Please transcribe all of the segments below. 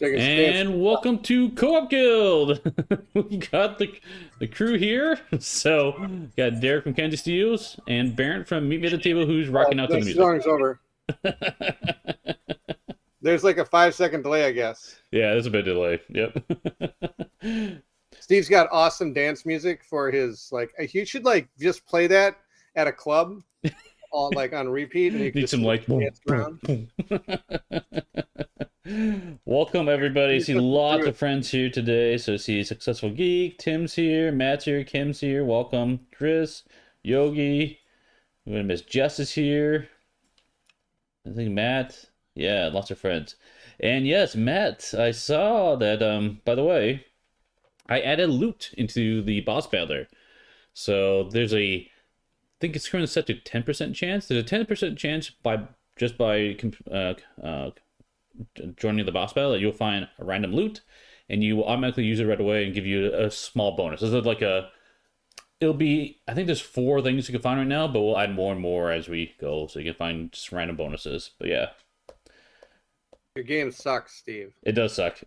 And welcome to Co-op Guild. We got the crew here. So got Derek from Kansas Studios and Barrett from Meet Me at the Table, who's rocking out to the Next music. song's over. There's like a 5-second delay, I guess. Yeah, there's a bit of delay. Yep. Steve's got awesome dance music for his you should just play that at a club, all on repeat, and you can Need just some dance around. Welcome everybody. See lots of friends here today. So see Successful Geek, Tim's here, Matt's here, Kim's here. Welcome, Chris, Yogi. We're gonna miss Jess is here. I think Matt. Yeah, lots of friends. And yes, Matt, I saw that by the way, I added loot into the boss battler. So there's I think it's currently set to 10% chance. There's a 10% chance by joining the boss battle that you'll find a random loot, and you will automatically use it right away and give you a small bonus. This is it'll be, I think there's 4 things you can find right now, but we'll add more and more as we go, so you can find just random bonuses. But yeah. Your game sucks, Steve. It does suck.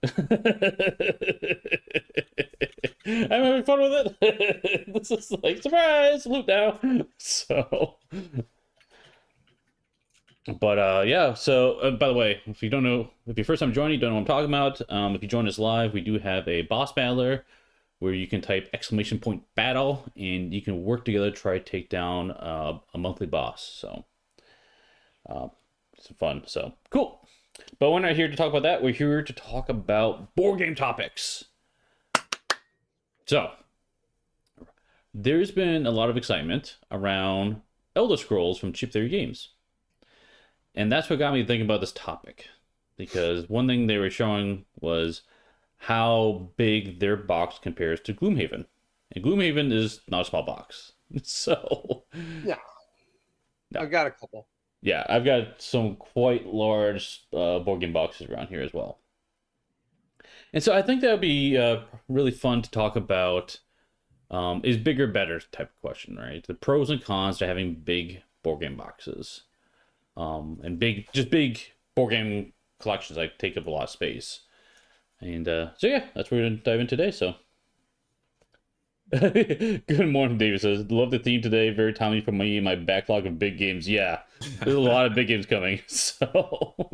I'm having fun with it. This is like, surprise, loot now. So, but yeah. So, by the way, if your first time joining, you don't know what I'm talking about. If you join us live, we do have a boss battler where you can type !battle and you can work together to try to take down a monthly boss. So, it's fun. So cool. But we're not here to talk about that. We're here to talk about board game topics. So, there's been a lot of excitement around Elder Scrolls from Chip Theory Games. And that's what got me thinking about this topic. Because one thing they were showing was how big their box compares to Gloomhaven. And Gloomhaven is not a small box. So, yeah. No. I've got a couple. Yeah, I've got some quite large board game boxes around here as well. And so I think that would be really fun to talk about is bigger better type of question, right? The pros and cons to having big board game boxes. And big board game collections take up a lot of space. And so yeah, that's what we're going to dive in today, so. Good morning, David says. Love the theme today. Very timely for me and my backlog of big games. Yeah, there's a lot of big games coming. So.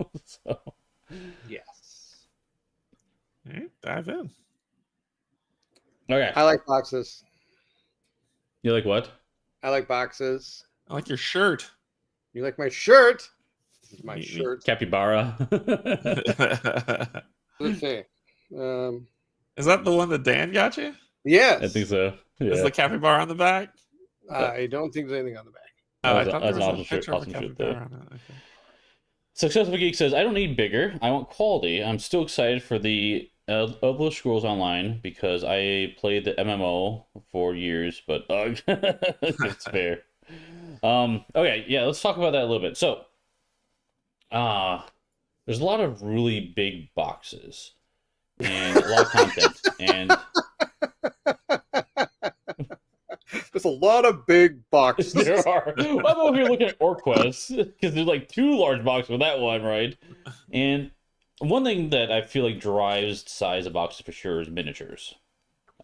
Yes. All right, dive in. Okay. I like boxes. You like what? I like boxes. I like your shirt. You like my shirt? This is my shirt. Capybara. Let's see. Is that the one that Dan got you? Yes. I think so. Yeah. Is the capybara on the back? I don't think there's anything on the back. Oh, I thought there was awesome a picture of a shirt, capybara on it. Okay. Successful Geek says, I don't need bigger. I want quality. I'm still excited for the Elder Scrolls Online because I played the MMO for years, but it's fair. Okay, yeah, let's talk about that a little bit. So, there's a lot of really big boxes and a lot of content, and there's a lot of big boxes. There are. Well, I don't know if you're looking at OrcQuest, because there's 2 large boxes for that one, right? And one thing that I feel like drives size of boxes for sure is miniatures.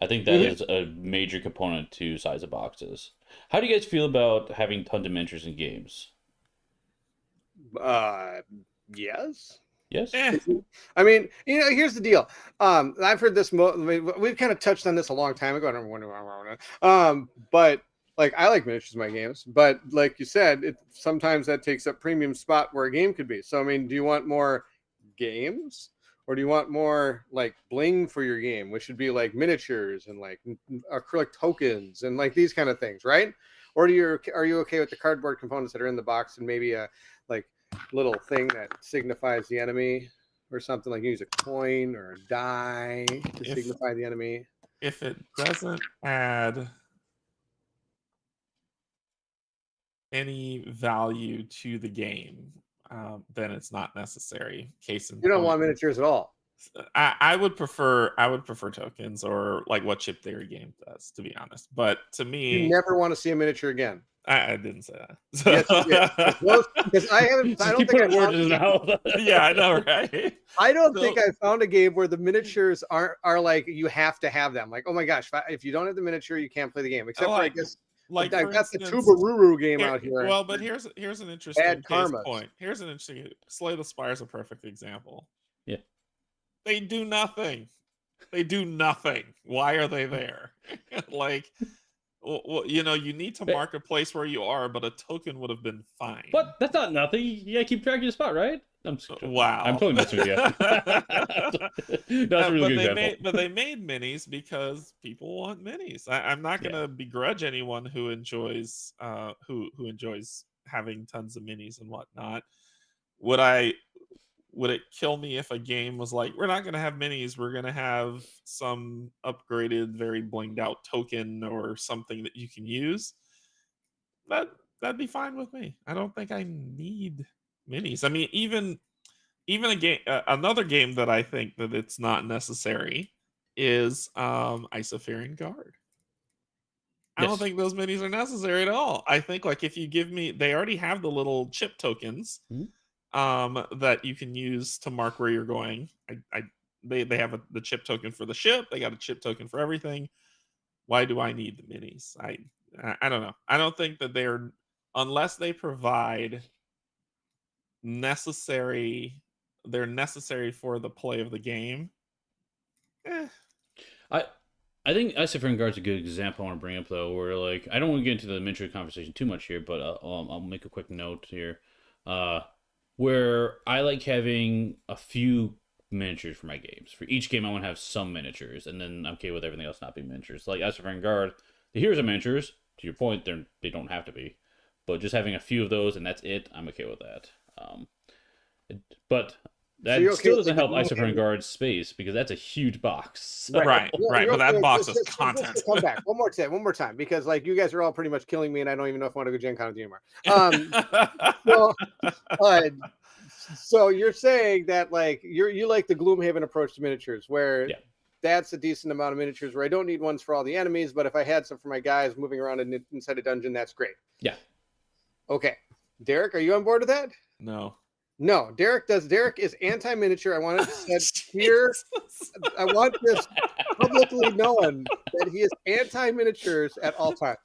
I think that is a major component to size of boxes. How do you guys feel about having tons of miniatures in games? Yes. Yes. I mean, here's the deal. I've heard this. We've kind of touched on this a long time ago. I don't remember. But I like miniatures in my games. But like you said, sometimes that takes up premium spot where a game could be. So I mean, do you want more games, or do you want more bling for your game, which should be miniatures and acrylic tokens and these kind of things, right? Or are you okay with the cardboard components that are in the box and maybe a little thing that signifies the enemy or something, like use a coin or a die to signify the enemy? If it doesn't add any value to the game, then it's not necessary. You don't want miniatures at all. I would prefer tokens, or what Chip Theory Game does, to be honest. But to me, you never want to see a miniature again. I didn't say that. Yes, you did. Because I haven't. Just I don't keep think I putting words found. in his mouth. Yeah, I know, right? I don't So- think I found a game where the miniatures are like you have to have them. Like, oh my gosh, if you don't have the miniature, you can't play the game. Except for I guess like I for got the instance, Tubaruru game out here. well, but here's an interesting Bad case karmas. point. Here's an interesting. Slay the Spire is a perfect example. Yeah. They do nothing. They do nothing. Why are they there? Like, well, you know, you need to mark a place where you are, but a token would have been fine. What? That's not nothing. You gotta keep track of your spot, right? Wow. I'm totally messing with you. That's a really good example. But they made minis because people want minis. I'm not gonna begrudge anyone who enjoys who enjoys having tons of minis and whatnot. Would it kill me if a game was like, we're not going to have minis, we're going to have some upgraded, very blinged out token or something that you can use? That'd be fine with me. I don't think I need minis. I mean, even a game, another game that I think that it's not necessary is Isofarian Guard. I don't think those minis are necessary at all. I think like if you give me, they already have the little chip tokens. That you can use to mark where you're going. They have the chip token for the ship. They got a chip token for everything. Why do I need the minis? I don't know. I don't think that they're, unless they provide necessary for the play of the game. I think Isofarian Guard's a good example I want to bring up though, where like I don't want to get into the miniature conversation too much here, but I'll make a quick note here. Where I like having a few miniatures for my games. For each game, I want to have some miniatures, and then I'm okay with everything else not being miniatures. Like Isofarian Guard, the heroes are miniatures. To your point, they don't have to be, but just having a few of those and that's it, I'm okay with that. But that still doesn't help Isofarian Guard's space because that's a huge box. So. Right. But that box is content. Come back one more time, because like you guys are all pretty much killing me, and I don't even know if I want to go Gen Con with you anymore. So you're saying that like you like the Gloomhaven approach to miniatures, where that's a decent amount of miniatures where I don't need ones for all the enemies, but if I had some for my guys moving around inside a dungeon, that's great. Yeah. Okay. Derek, are you on board with that? No, Derek is anti-miniature. I want it said here. I want this publicly known that he is anti-miniatures at all times.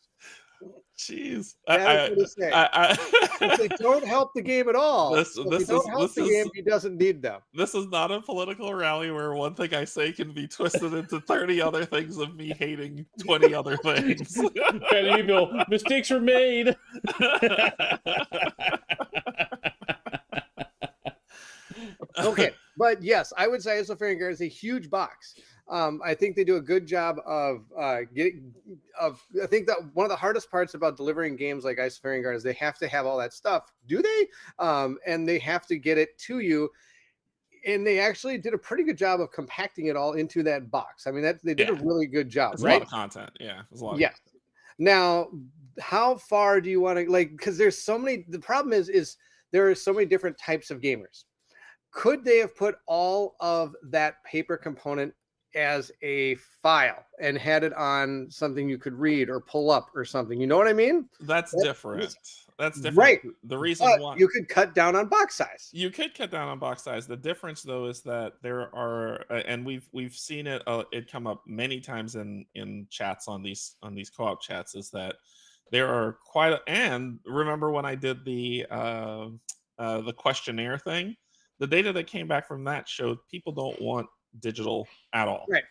Jeez, that is what if they don't help the game at all, he doesn't need them. This is not a political rally where one thing I say can be twisted into 30 other things of me hating 20 other things. Mistakes were made. Okay, but yes, I would say Isofarian Guard is a huge box. I think they do a good job of I think that one of the hardest parts about delivering games like Isofarian Guard is they have to have all that stuff. Do they? And they have to get it to you. And they actually did a pretty good job of compacting it all into that box. I mean, they did a really good job. It's a lot of content. Yeah, it's a lot. Yeah. Now, how far do you want to because there's so many. The problem is there are so many different types of gamers. Could they have put all of that paper component as a file and had it on something you could read or pull up or something? You know what I mean? That's different. That's different. Right. The reason why you could cut down on box size. You could cut down on box size. The difference, though, is that there are, and we've seen it. It come up many times in chats on these co-op chats. Is that there are and remember when I did the questionnaire thing. The data that came back from that showed people don't want digital at all. Right.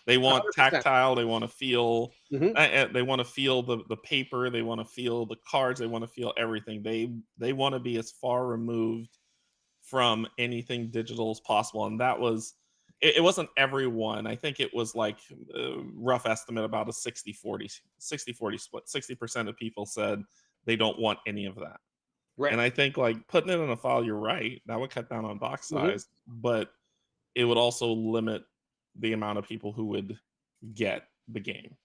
They want 100%. Tactile. They want to feel. They want to feel the paper. They want to feel the cards. They want to feel everything. They want to be as far removed from anything digital as possible. And that was. It wasn't everyone. I think it was like a rough estimate about a 60-40 split. 60% of people said they don't want any of that. Right. And I think like putting it in a file, you're right, that would cut down on box size, but it would also limit the amount of people who would get the game.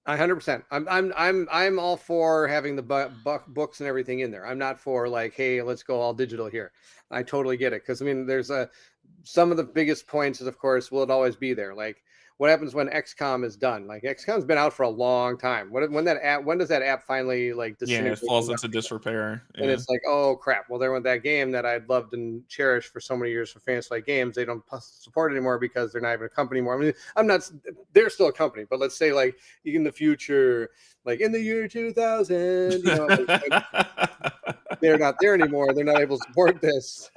100%. I'm all for having the books and everything in there. I'm not for like, hey, let's go all digital here. I totally get it, because I mean, there's some of the biggest points is, of course, will it always be there? Like, what happens when XCOM is done? Like XCOM's been out for a long time. When does that app finally like disintegrate? It falls into disrepair. And it's like, oh crap! Well, there went that game that I'd loved and cherished for so many years for Fantasy Flight Games. They don't support it anymore because they're not even a company anymore. I mean, I'm not. They're still a company, but let's say like in the future, like in the year 2000, like, they're not there anymore. They're not able to support this.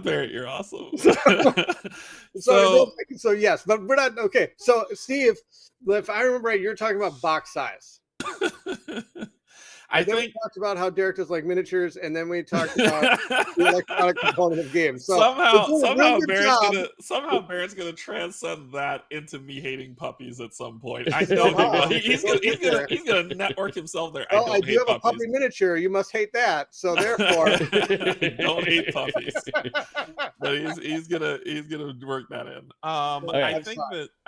Barrett, you're awesome. So yes, but we're not okay. So Steve, if I remember right, you're talking about box size. I think we talked about how Derek does like miniatures, and then we talked about the electronic component of games. So somehow Barrett's gonna transcend that into me hating puppies at some point. I know he's gonna network himself there. Well, I do have a puppy miniature. You must hate that. So therefore, don't hate puppies. But he's gonna work that in. I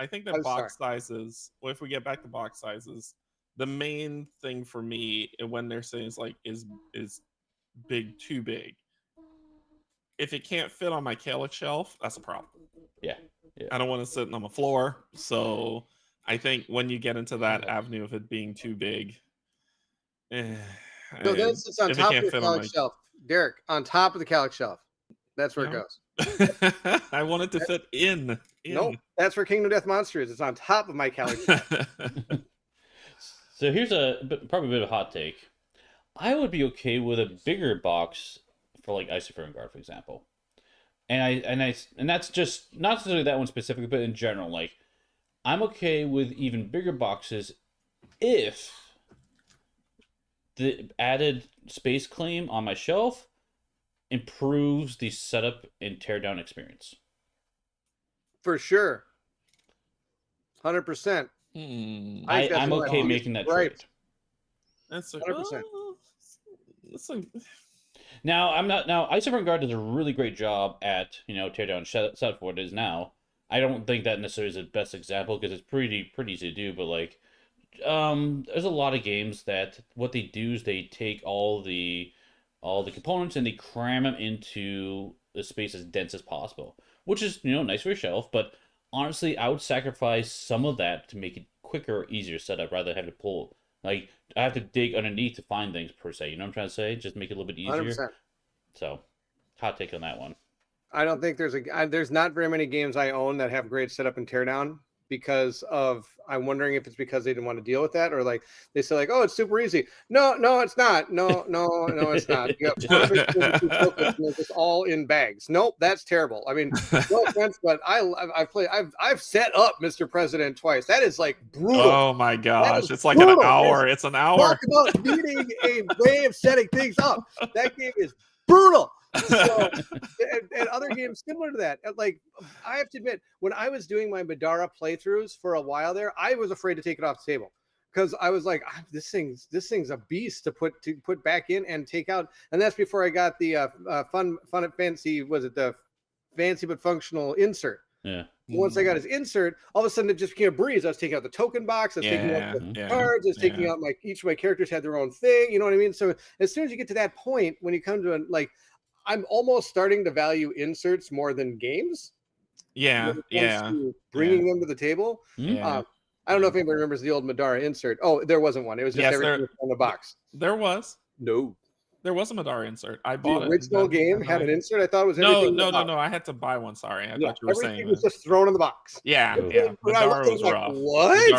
think that box sizes. Well, if we get back to box sizes. The main thing for me when they're saying is big, too big. If it can't fit on my Calyx shelf, that's a problem. Yeah. I don't want to sit on the floor. So I think when you get into that avenue of it being too big, so that's it's on top of the Calyx shelf, Derek. On top of the Calyx shelf, that's where it goes. I want it to fit in. Nope, that's where Kingdom Death Monster is. It's on top of my Calyx shelf. So here's probably a bit of a hot take. I would be okay with a bigger box for like Isophone Guard, for example. And that's just not necessarily that one specifically, but in general, like I'm okay with even bigger boxes if the added space claim on my shelf improves the setup and teardown experience. For sure. 100%. I'm okay making that trade. That's 100%. Now Isophone Guard does a really great job at teardown setup for what it is now. I don't think that necessarily is the best example because it's pretty easy to do, but like there's a lot of games that what they do is they take all the components and they cram them into the space as dense as possible, which is nice for your shelf, but honestly, I would sacrifice some of that to make it quicker or easier setup rather than have to pull. Like, I have to dig underneath to find things, per se. You know what I'm trying to say? Just make it a little bit easier. 100%. So, hot take on that one. I don't think there's not very many games I own that have great setup and teardown because of, I'm wondering if it's because they didn't want to deal with that or like they say like, oh, it's super easy. No, it's not. No, it's not. You have it's just all in bags. Nope, that's terrible. I mean, no offense, but I've set up Mr. President twice. That is like brutal. Oh my gosh, it's like brutal. An hour. It's an hour. Talk about needing a way of setting things up. That game is brutal. So, and other games similar to that. Like, I have to admit, when I was doing my Madara playthroughs for a while there, I was afraid to take it off the table because I was like, this thing's a beast to put back in and take out. And that's before I got the fun and fancy. Was it the fancy but functional insert? Yeah. Once I got his insert, all of a sudden it just became a breeze. I was taking out the token box. I was taking out the cards. I was taking out each of my characters had their own thing. You know what I mean? So as soon as you get to that point, when you come to I'm almost starting to value inserts more than games. Bringing them to the table. I don't know if anybody remembers the old Madara insert. Oh, there wasn't one. It was just everything on the box. There was. No. There was a Madara insert. I bought the original game had an insert. I thought it was no. I had to buy one. Sorry, I thought you were saying everything was just thrown in the box. Yeah. Madara was rough. What?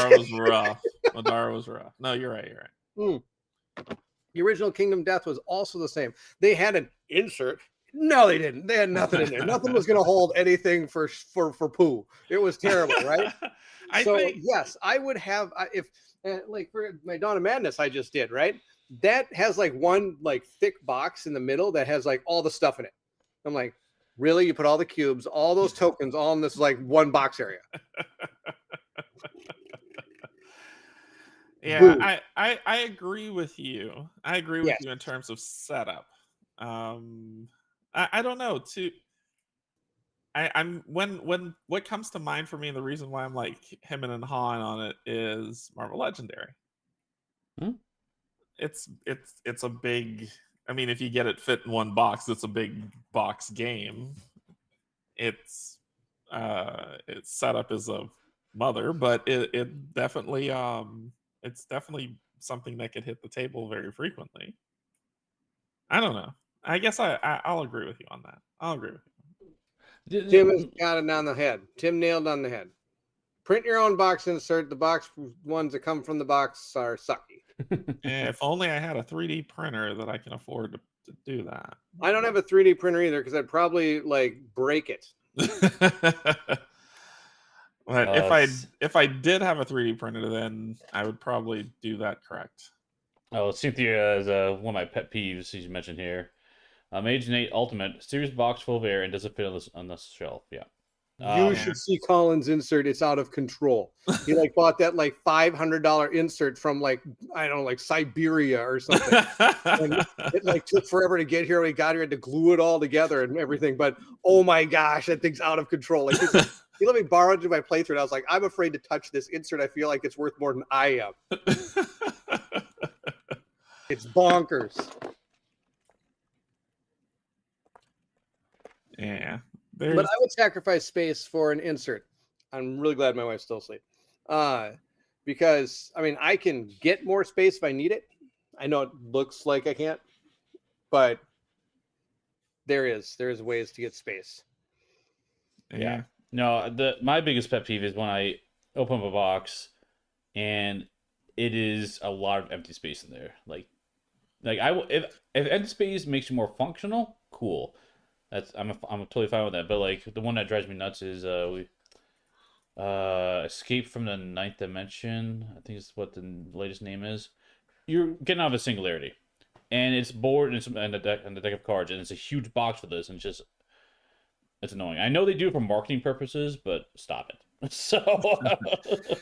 Madara was rough. No, you're right. The original Kingdom Death was also the same. They had an insert. No, they didn't. They had nothing in there. Nothing was going to hold anything for poo. It was terrible, right? Yes, I would have if like for my Dawn of Madness I just did, right? That has like one like thick box in the middle that has like all the stuff in it. I'm like, really? You put all the cubes, all those tokens, all in this like one box area. Yeah, I agree with you. I agree with you in terms of setup. I don't know. I'm when what comes to mind for me, and the reason why I'm like him and Han on it is Marvel Legendary. It's a big I mean, if you get it fit in one box, it's a big box game. It's set up as a mother, but it definitely it's definitely something that could hit the table very frequently. I don't know. I guess I'll agree with you on that. I'll agree with you. Tim has got it on the head. Tim nailed on the head. Print your own box insert. The box ones that come from the box are sucky. If only I had a 3D printer that I can afford to do that. I don't have a 3D printer either because I'd probably like break it. But if I did have a 3D printer, then I would probably do that correct. Oh, Cynthia is one of my pet peeves you mentioned here. Mage Nate Ultimate, serious box full of air and doesn't fit on this shelf. Yeah. You should see Colin's insert. It's out of control. He like bought that like $500 insert from like, I don't know, like Siberia or something. And it like took forever to get here. We got here, had to glue it all together and everything. But oh my gosh, that thing's out of control. Like he let me borrow it to my playthrough. And I was like, I'm afraid to touch this insert. I feel like it's worth more than I am. It's bonkers. Yeah. But I would sacrifice space for an insert. I'm really glad my wife's still asleep. Because, I mean, I can get more space if I need it. I know it looks like I can't, but there is ways to get space. Yeah. No, my biggest pet peeve is when I open up a box and it is a lot of empty space in there. Like if empty space makes you more functional, cool. I'm totally fine with that. But like the one that drives me nuts is Escape from the Ninth Dimension. I think it's what the latest name is. You're getting out of a singularity, and it's board and the deck of cards, and it's a huge box for this, and it's annoying. I know they do it for marketing purposes, but stop it. So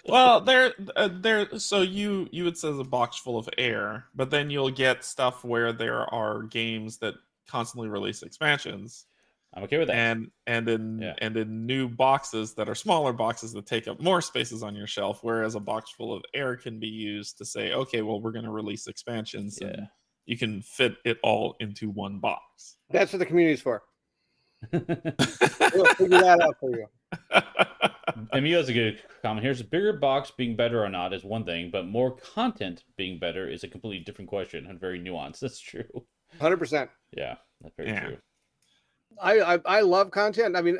well, so you would say a box full of air, but then you'll get stuff where there are games that constantly release expansions. I'm okay with that. And in new boxes that are smaller boxes that take up more spaces on your shelf, whereas a box full of air can be used to say, okay, well, we're going to release expansions, and you can fit it all into one box. That's what the community's for. We'll figure that out for you. MU has a good comment. Here's a bigger box being better or not is one thing, but more content being better is a completely different question and very nuanced. That's true. 100%. Yeah, that's very true. I love content. I mean,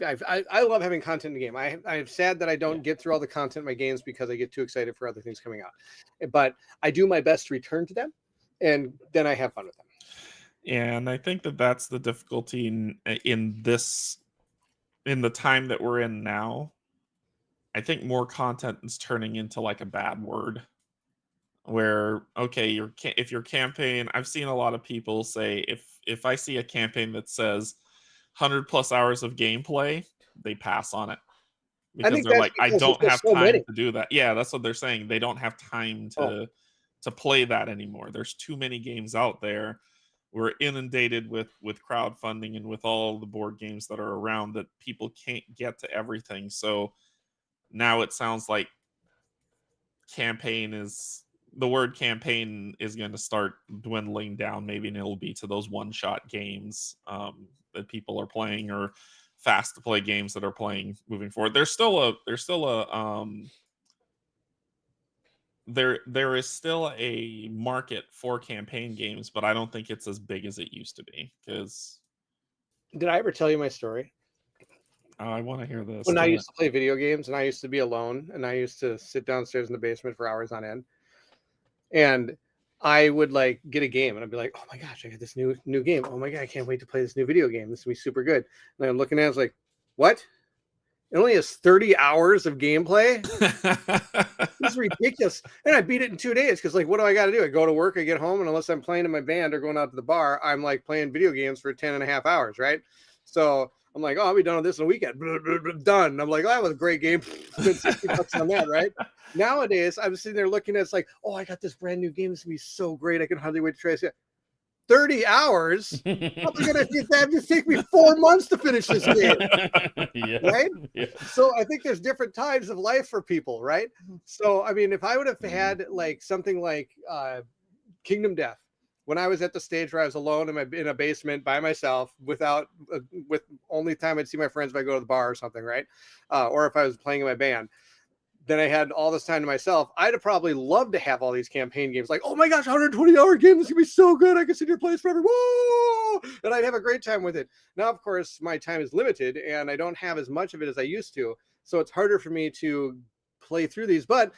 I love having content in the game. I'm sad that I don't get through all the content in my games because I get too excited for other things coming out. But I do my best to return to them, and then I have fun with them. Yeah, and I think that's the difficulty in the time that we're in now. I think more content is turning into like a bad word. Where okay, if your campaign, I've seen a lot of people say if I see a campaign that says 100+ hours of gameplay, they pass on it because they're like, I don't have time to do that. Yeah, that's what they're saying. They don't have time to play that anymore. There's too many games out there. We're inundated with crowdfunding and with all the board games that are around that people can't get to everything. So now it sounds like the word campaign is going to start dwindling down, maybe, and it'll be to those one-shot games that people are playing, or fast to play games that are playing moving forward. There is still a market for campaign games, but I don't think it's as big as it used to be. Because did I ever tell you my story? I want to hear this. When I used to play video games and I used to be alone and I used to sit downstairs in the basement for hours on end. And I would like get a game and I'd be like, oh my gosh, I got this new game. Oh my God, I can't wait to play this new video game. This will be super good. And I'm looking at it, I was like, what? It only has 30 hours of gameplay? This is ridiculous. And I beat it in 2 days because, like, what do I got to do? I go to work, I get home, and unless I'm playing in my band or going out to the bar, I'm like playing video games for 10.5 hours, right? So I'm like, oh, I'll be done with this in a weekend. Done. And I'm like, oh, that was a great game. Spent $60 on that, right? Nowadays, I'm sitting there looking at it's like, oh, I got this brand new game. This will be so great. I can hardly wait to try it. 30 hours? How am I going to get that? It take me 4 months to finish this game. Right? Yeah. So I think there's different times of life for people, right? So, I mean, if I would have had like something like Kingdom Death, when I was at the stage where I was alone in a basement by myself, with only time I'd see my friends if I go to the bar or something, right? Or if I was playing in my band, then I had all this time to myself. I'd have probably loved to have all these campaign games. Like, oh my gosh, 120-hour game, this is gonna be so good. I can sit here and play this forever. Whoa! And I'd have a great time with it. Now, of course, my time is limited and I don't have as much of it as I used to. So it's harder for me to play through these, but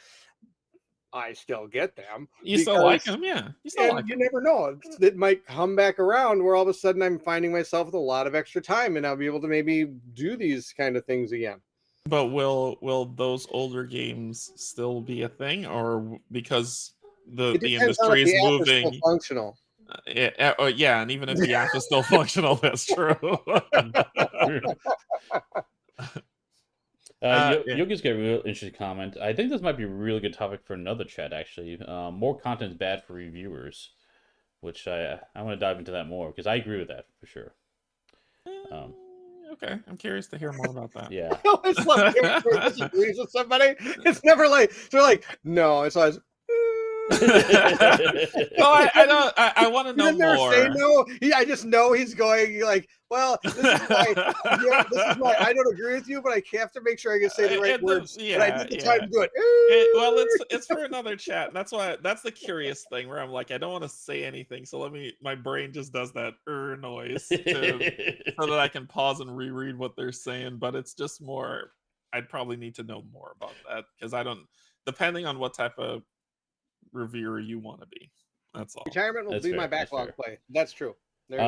I still get them. You still like them, yeah. You still like you them. never know. It might come back around where all of a sudden I'm finding myself with a lot of extra time and I'll be able to maybe do these kind of things again. But will those older games still be a thing, or because the industry is moving? Still functional. Yeah, and even if the app is still functional, that's true. Yogi's got a real interesting comment. I think this might be a really good topic for another chat, actually. More content is bad for reviewers, which I want to dive into that more, because I agree with that for sure. Okay, I'm curious to hear more about that. Yeah. I always love disagrees with somebody. It's never like they're like, no, it's always No, I don't. I want to know more. Say no. I just know he's going like, well, this is why. This is why I don't agree with you, but I have to make sure I can say the right words. Yeah, but I need the time to do it. Well, it's for another chat. And that's the curious thing where I'm like, I don't want to say anything, so my brain just does that noise so that I can pause and reread what they're saying. But it's just more. I'd probably need to know more about that, because I don't. Depending on what type of reviewer you want to be, that's all. Retirement will be my backlog play. That's true. There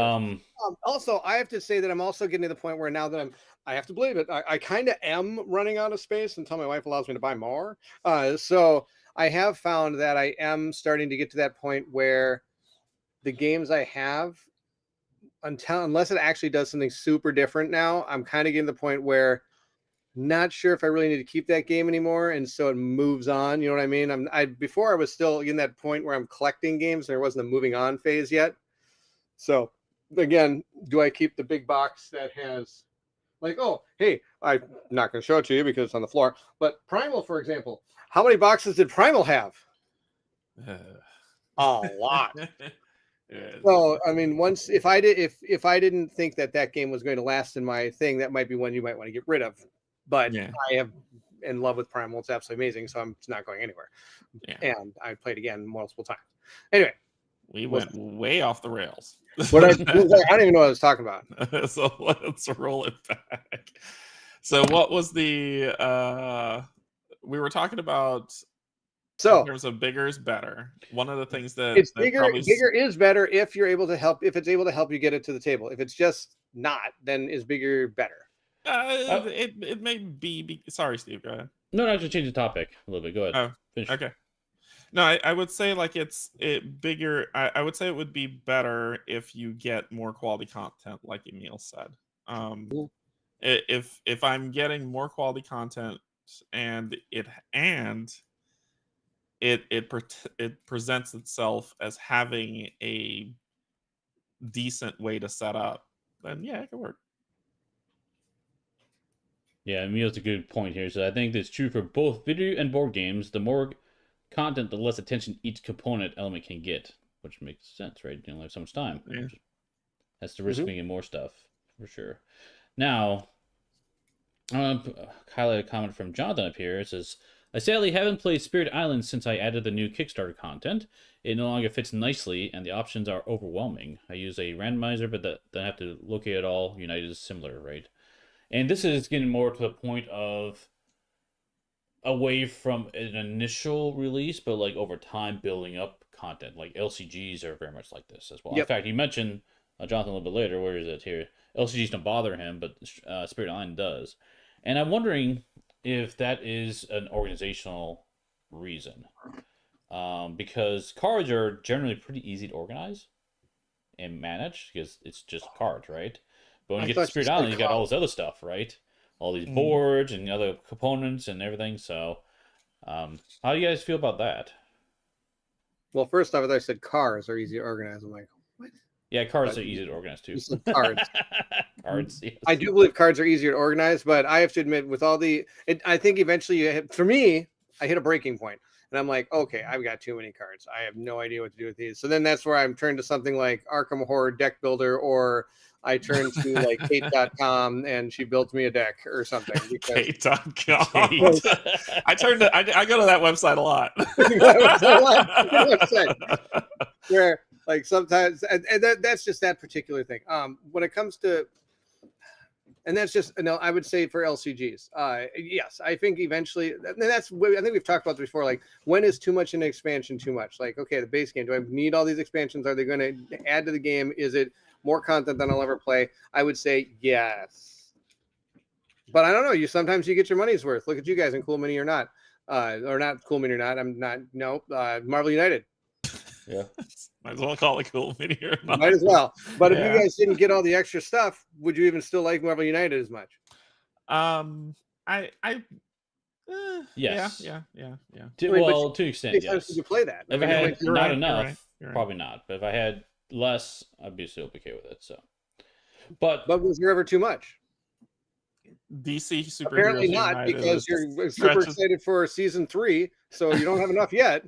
also, I have to say that I'm also getting to the point where now that I have to believe it, I kind of am running out of space until my wife allows me to buy more. So I have found that I am starting to get to that point where the games I have, unless it actually does something super different now, I'm kind of getting to the point where not sure if I really need to keep that game anymore, and so it moves on. You know what I mean? Before I was still in that point where I'm collecting games, and there wasn't a moving on phase yet. So again, do I keep the big box that has, like, oh, hey, I'm not going to show it to you because it's on the floor, but Primal, for example, how many boxes did Primal have? A lot. So I mean, if I didn't think that game was going to last in my thing, that might be one you might want to get rid of. But yeah. I am in love with Primal. It's absolutely amazing. So it's not going anywhere. Yeah. And I played again multiple times. Anyway. We went way off the rails. I don't even know what I was talking about. So let's roll it back. So what was the we were talking about, so in terms of bigger is better. One of the things that it's bigger is better if you're able to help, if it's able to help you get it to the table. If it's just not, then is bigger better. It may be sorry, Steve, go ahead. No, I should change the topic a little bit. Go ahead. Okay. No, I would say like bigger. I would say it would be better if you get more quality content, like Emil said. If I'm getting more quality content and it presents itself as having a decent way to set up, then yeah, it could work. Yeah, Emil's a good point here. So I think that's true for both video and board games. The more content, the less attention each component element can get, which makes sense, right? You don't have so much time. Yeah. That's the risk of making more stuff, for sure. Now, highlight a comment from Jonathan up here. It says, I sadly haven't played Spirit Island since I added the new Kickstarter content. It no longer fits nicely, and the options are overwhelming. I use a randomizer, but then I have to locate it all. United is similar, right? And this is getting more to the point of away from an initial release, but like over time building up content. Like LCGs are very much like this as well. Yep. In fact, he mentioned, Jonathan, a little bit later, where is it here? LCGs don't bother him, but Spirit Island does. And I'm wondering if that is an organizational reason. Because cards are generally pretty easy to organize and manage because it's just cards, right? But when you get to Spirit Island, you got all this other stuff, right? All these boards and other components and everything. So, how do you guys feel about that? Well, first off, I said cars are easy to organize. I'm like, what? Yeah, cards are easy to organize too. You said cards. Cards. Yes. I do believe cards are easier to organize, but I have to admit, with all I think eventually, for me, I hit a breaking point. and I'm like, okay, I've got too many cards. I have no idea what to do with these. So then that's where I'm turned to something like Arkham Horror Deck Builder, or I turn to like Kate.com and she builds me a deck or something. Because Kate.com. Kate. I go to that website a lot. Where like sometimes, and that's just that particular thing. When it comes to, and that's just, no, I would say for LCGs, yes, I think eventually, and that's, I think we've talked about this before, like when is too much in an expansion too much? Like, okay, the base game, do I need all these expansions? Are they going to add to the game? Is it more content than I'll ever play? I would say yes. But I don't know. Sometimes you get your money's worth. Look at you guys in Cool Mini or not. Or not Cool Mini or not. I'm not, no, Marvel United. Yeah. Might as well call it Cool Mini or not. Might as well. But if you guys didn't get all the extra stuff, would you even still like Marvel United as much? Yes. Yeah. Well, to an extent, yes. Did you play that? If I had not enough, you're right. probably not. But if I had less, I'd be still okay with it. So, but was there ever too much? DC Superheroes Apparently not, United because you're super excited for season 3, so you don't have enough yet.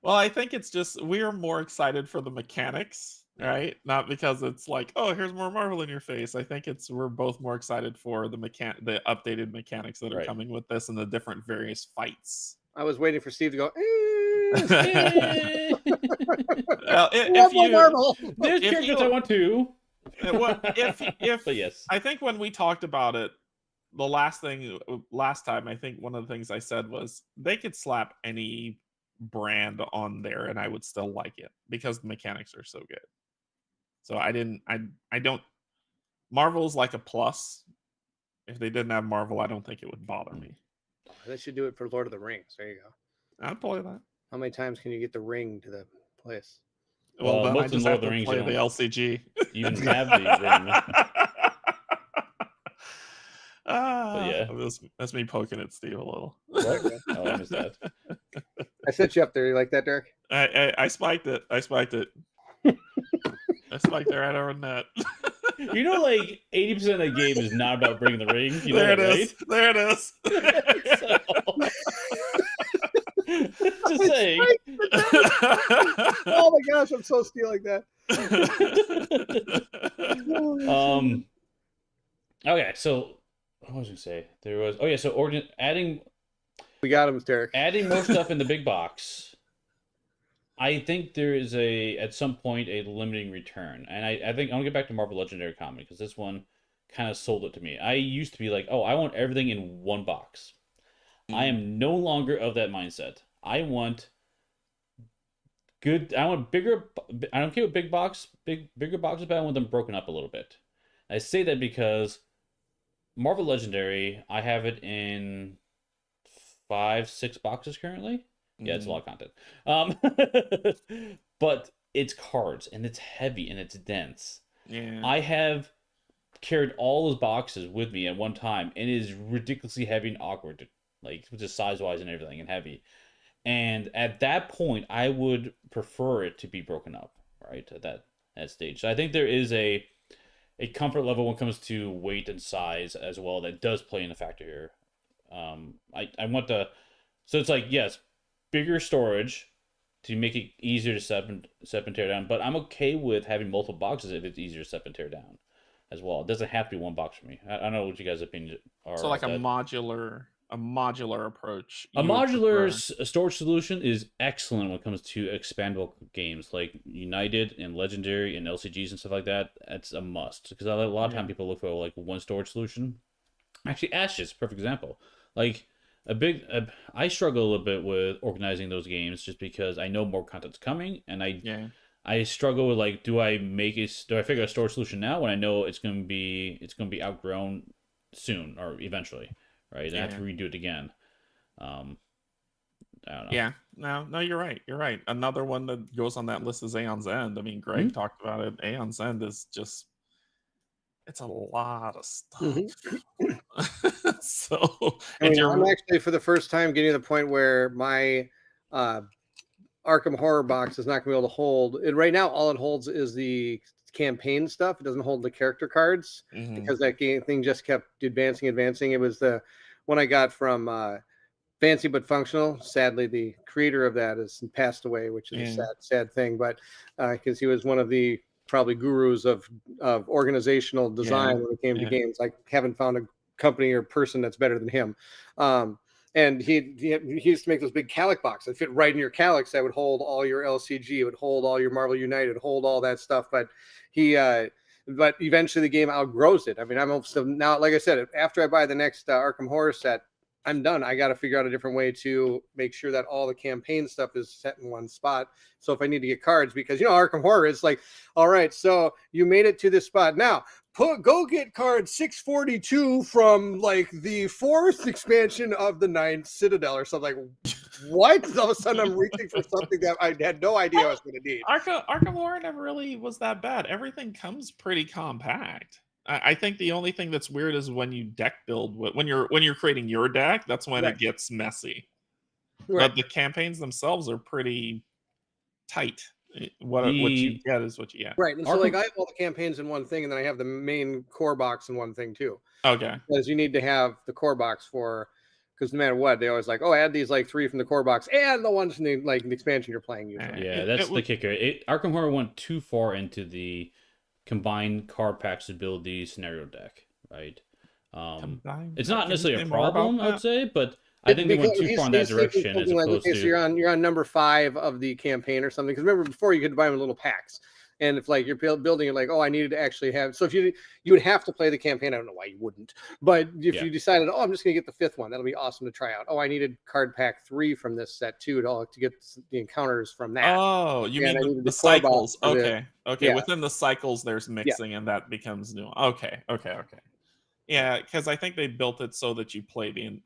Well, I think it's just we are more excited for the mechanics, right? Not because it's like, oh, here's more Marvel in your face. I think we're both more excited for the updated mechanics that are coming with this and the different various fights. I was waiting for Steve to go. Well, there's characters I want to. But yes, I think when we talked about it, last time, I think one of the things I said was they could slap any brand on there and I would still like it because the mechanics are so good. So I don't. Marvel's like a plus. If they didn't have Marvel, I don't think it would bother me. They should do it for Lord of the Rings. There you go. I'd play that. How many times can you get the ring to the place? Well, then I just have to play the LCG. You even have the ring. Yeah, that's me poking at Steve a little. What? Oh, I missed that. I set you up there. You like that, Derek? I spiked it. I spiked it right over the net. You know, like 80% of the game is not about bringing the ring. You know there that, it is. Right? There it is. Just saying. Oh my gosh, I'm so stealing that. Okay, so what was I gonna say? There was so adding. We got him, Derek. Adding more stuff in the big box. I think there is at some point a limiting return, and I think I'm gonna get back to Marvel Legendary Comedy because this one kind of sold it to me. I used to be like, oh, I want everything in one box. I am no longer of that mindset. I want bigger. I don't care what bigger boxes, but I want them broken up a little bit. I say that because Marvel Legendary, I have it in 5-6 boxes currently. Yeah, it's a lot of content. But it's cards and it's heavy and it's dense. Yeah. I have carried all those boxes with me at one time, and it is ridiculously heavy and awkward, like just size wise and everything, and heavy. And at that point, I would prefer it to be broken up, right? At that stage. So I think there is a comfort level when it comes to weight and size as well that does play in the factor here. I want so it's like, yes, bigger storage to make it easier to set and tear down, but I'm okay with having multiple boxes if it's easier to set and tear down as well. It doesn't have to be one box for me. I don't know what you guys' opinions are. So like a modular approach. A modular storage solution is excellent when it comes to expandable games like United and Legendary and LCGs and stuff like that. That's a must because a lot of time people look for like one storage solution. Actually, Ashes, perfect example. Like I struggle a little bit with organizing those games just because I know more content's coming, and I struggle with like, do I figure a storage solution now when I know it's gonna be outgrown soon or eventually, right? And I have to redo it again. I don't know. Yeah, no, you're right. You're right. Another one that goes on that list is Aeon's End. I mean, Greg talked about it. Aeon's End is just. It's a lot of stuff. So I'm actually for the first time getting to the point where my Arkham Horror box is not going to be able to hold it. Right now, all it holds is the campaign stuff. It doesn't hold the character cards because that thing just kept advancing. It was the one I got from fancy but functional. Sadly, the creator of that has passed away, which is a sad thing. But because he was one of the probably gurus of organizational design when it came to games, I haven't found a company or person that's better than him. And he used to make those big Calic boxes that fit right in your Calics that would hold all your LCG, it would hold all your Marvel United, hold all that stuff. But but eventually the game outgrows it. I mean, I'm almost now, like I said, after I buy the next Arkham Horror set, I'm done. I got to figure out a different way to make sure that all the campaign stuff is set in one spot. So if I need to get cards, because Arkham Horror is like, all right, so you made it to this spot. Now go get card 642 from like the 4th expansion of the 9th Citadel or something. Like, what? All of a sudden I'm reaching for something that I had no idea I was going to need. Arkham Horror never really was that bad. Everything comes pretty compact. I think the only thing that's weird is when you deck build, when you're creating your deck, that's when it gets messy. Right. But the campaigns themselves are pretty tight. What you get is what you get. Right. And so like I have all the campaigns in one thing, and then I have the main core box in one thing too. Okay. Because you need to have the core box because no matter what, they always like, add these like 3 from the core box and the ones from the the expansion you're playing usually. Yeah, that's the kicker. Arkham Horror went too far into the combined card packs to build the scenario deck, right? It's not necessarily a problem, I would say, but I think they went too far in that direction as opposed to. So you're on number 5 of the campaign or something. Because remember, before you could buy them in little packs, and if like you're building, you're like, I needed to actually have. So if you would have to play the campaign, I don't know why you wouldn't, but if you decided, I'm just gonna get the 5th one, that'll be awesome to try out. I needed card pack 3 from this set too to get the encounters from that. Oh, you mean the cycles? Okay. Yeah. Within the cycles, there's mixing, and that becomes new. Okay. Yeah, because I think they built it so that you played in,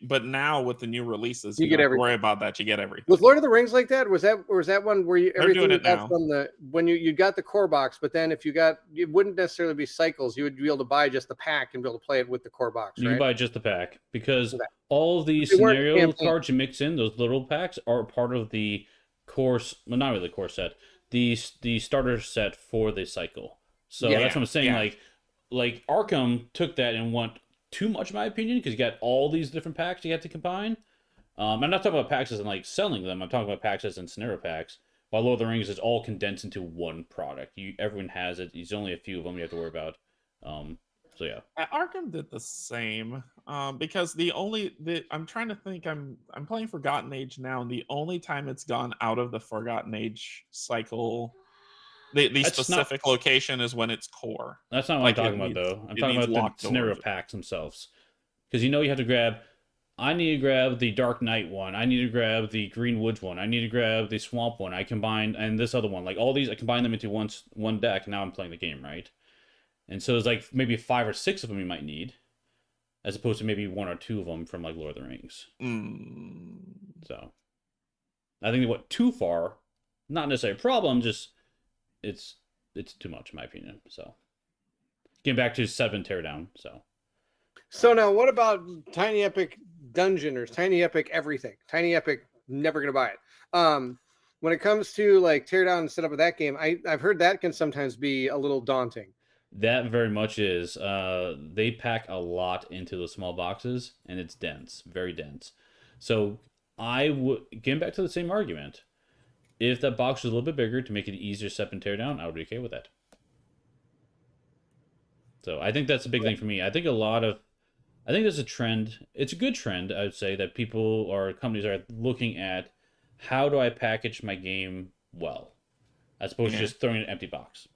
but now with the new releases, you don't have to worry about that. You get everything. Was Lord of the Rings like that? Was that one where everything you got from when you got the core box, but then if it wouldn't necessarily be cycles. You would be able to buy just the pack and be able to play it with the core box. You can buy just the pack because all the scenario cards you mix in, those little packs, are part of the course. Well, not really the core set, the starter set for the cycle. So that's what I'm saying. Like Arkham took that and went too much, in my opinion, because you got all these different packs you had to combine. I'm not talking about packs as in like selling them. I'm talking about packs as in scenario packs. While Lord of the Rings is all condensed into one product. Everyone has it. There's only a few of them you have to worry about. So yeah. Arkham did the same because I'm trying to think. I'm playing Forgotten Age now, and the only time it's gone out of the Forgotten Age cycle. The specific location is when it's core. That's not what I'm talking about, though. I'm talking about the scenario packs themselves. Because you have to grab... I need to grab the Dark Knight one. I need to grab the Green Woods one. I need to grab the Swamp one. I combined... And this other one. Like, all these, I combine them into one deck, and now I'm playing the game, right? And so there's like maybe 5 or 6 of them you might need. As opposed to maybe 1 or 2 of them from, like, Lord of the Rings. So... I think they went too far. Not necessarily a problem, just... It's too much, in my opinion. So, getting back to 7 teardown. So now, what about Tiny Epic Dungeon or Tiny Epic everything? Tiny Epic, never gonna buy it. When it comes to like teardown and setup of that game, I've heard that can sometimes be a little daunting. That very much is. They pack a lot into the small boxes, and it's dense, very dense. So I would getting back to the same argument. If that box was a little bit bigger to make it easier to set and tear down, I would be okay with that. So I think that's a big thing for me. I think there's a trend. It's a good trend, I would say, that people or companies are looking at how do I package my game well, as opposed to just throwing an empty box.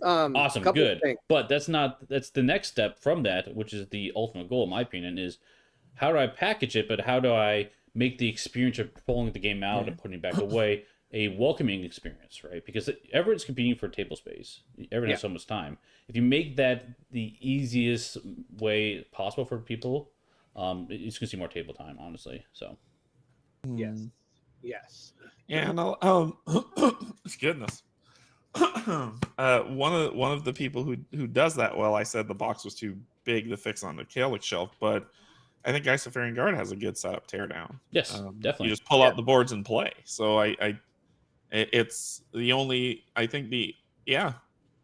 Awesome, good. But that's the next step from that, which is the ultimate goal, in my opinion, is how do I package it, but how do I make the experience of pulling the game out and putting it back away a welcoming experience, right? Because everyone's competing for table space. Everyone has so much time. If you make that the easiest way possible for people, you're just gonna see more table time, honestly. So, yes. Yeah, and goodness. One of the people who does that well, I said the box was too big to fix on the Calyx shelf, but I think Isofarian Guard has a good setup teardown. Yes, definitely. You just pull out the boards and play. So it's the only. I think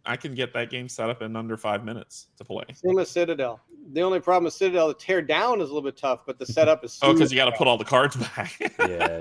I can get that game set up in under 5 minutes to play. Same as Citadel. The only problem with Citadel, the tear down is a little bit tough, but the setup is Oh, because you got to put all the cards back. Yeah.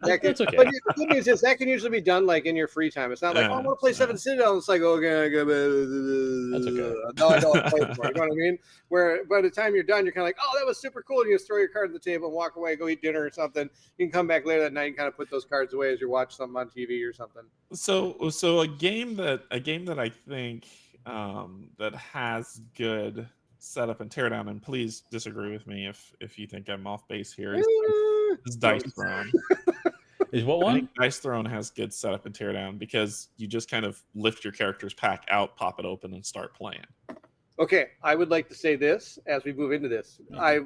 That's okay. But the good news is that can usually be done like in your free time. It's not like, oh, I want to play 7 Citadel. It's like, okay, That's okay. no, I don't play for. You know what I mean? Where by the time you're done, you're kind of like, oh, that was super cool. And you just throw your card on the table and walk away, go eat dinner or something. You can come back later that night and kind of put those cards away as you watch something on TV or something. So a game that I think that has good setup and teardown, and please disagree with me if you think I'm off base here, is Dice Throne. Is what I one? think Dice Throne has good setup and teardown because you just kind of lift your character's pack out, pop it open, and start playing. Okay, I would like to say this as we move into this. I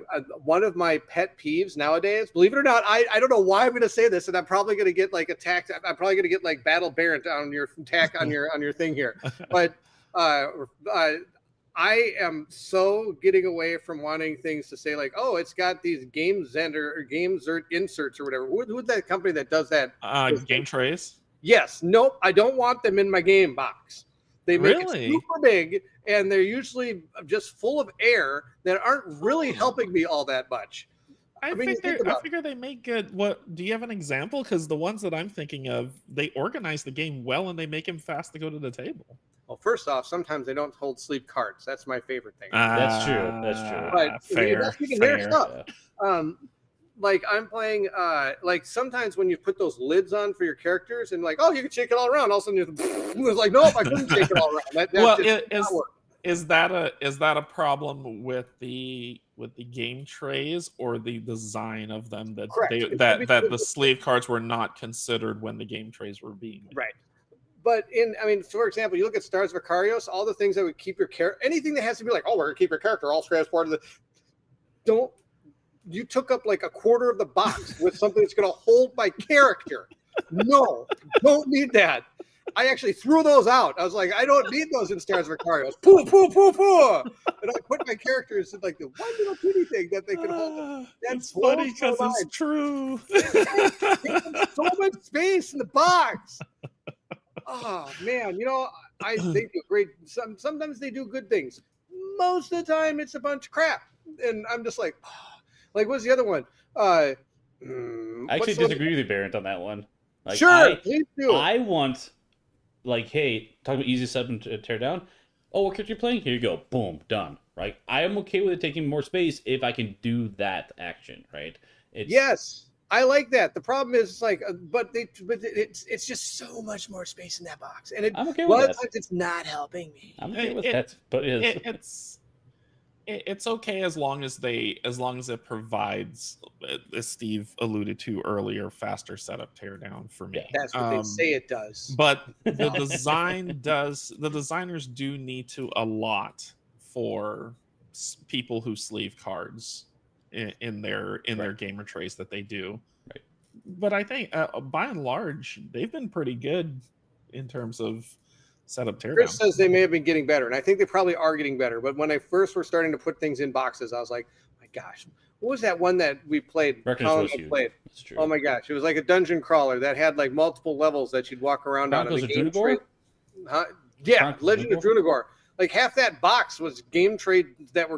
one of my pet peeves nowadays, believe it or not, I don't know why I'm going to say this, and I'm probably going to get like attacked. I'm probably going to get like Battle Barrett on your attack on your thing here. But I am so getting away from wanting things to say like, oh, it's got these Game Zender or Game Zert inserts or whatever. Who's that company that does that? Game Trays. Yes, nope, I don't want them in my game box. They make it super big, and they're usually just full of air that aren't really helping me all that much. I figure they make good. What do you have an example? Because the ones that I'm thinking of, they organize the game well and they make him fast to go to the table. Well, first off, sometimes they don't hold sleeve cards. That's my favorite thing. That's true. But fair. Their stuff. Like I'm playing, like sometimes when you put those lids on for your characters and like, oh, you can shake it all around. All of a sudden, it's like, nope, I couldn't shake it all around. Is that a problem with the game trays or the design of them that that the sleeve cards were not considered when the game trays were being made? Right. But for example, you look at Stars of Icarios, all the things that would keep your character, anything that has to be like, oh, we're gonna keep your character all scratch part of the. You took up like a quarter of the box with something that's going to hold my character. No, don't need that. I actually threw those out. I was like, I don't need those in Stars of Icarios. Poo, poo, poo, poo. And I put my characters in like the one little bitty thing that they can hold. That's funny because it's true. So much space in the box. Oh, man. I think great. Sometimes they do good things. Most of the time, it's a bunch of crap. And I'm just like, oh. Like, what's the other one? I actually disagree with you, Barrett, on that one. Like, sure, please do. I want, like, hey, talk about easy sub and tear down. Oh, what character you're playing? Here you go. Boom, done. Right? I am okay with it taking more space if I can do that action, right? Yes, I like that. The problem is, like, it's just so much more space in that box, and I'm okay with that. It's not helping me. I'm okay with that, but it's okay as long as it provides, as Steve alluded to earlier, faster setup teardown for me. Yeah, that's what they say it does. But the designers do need to allot for people who sleeve cards in their gamer trays that they do. Right. But I think by and large they've been pretty good in terms of setup teardown. Chris says they may have been getting better, and I think they probably are getting better. But when I first were starting to put things in boxes, I was like, my gosh, what was that one that we played? That's true. Oh my gosh, it was like a dungeon crawler that had like multiple levels that you'd walk around on. The game trade? Yeah, Legend of Drunagor. Like half that box was game trade that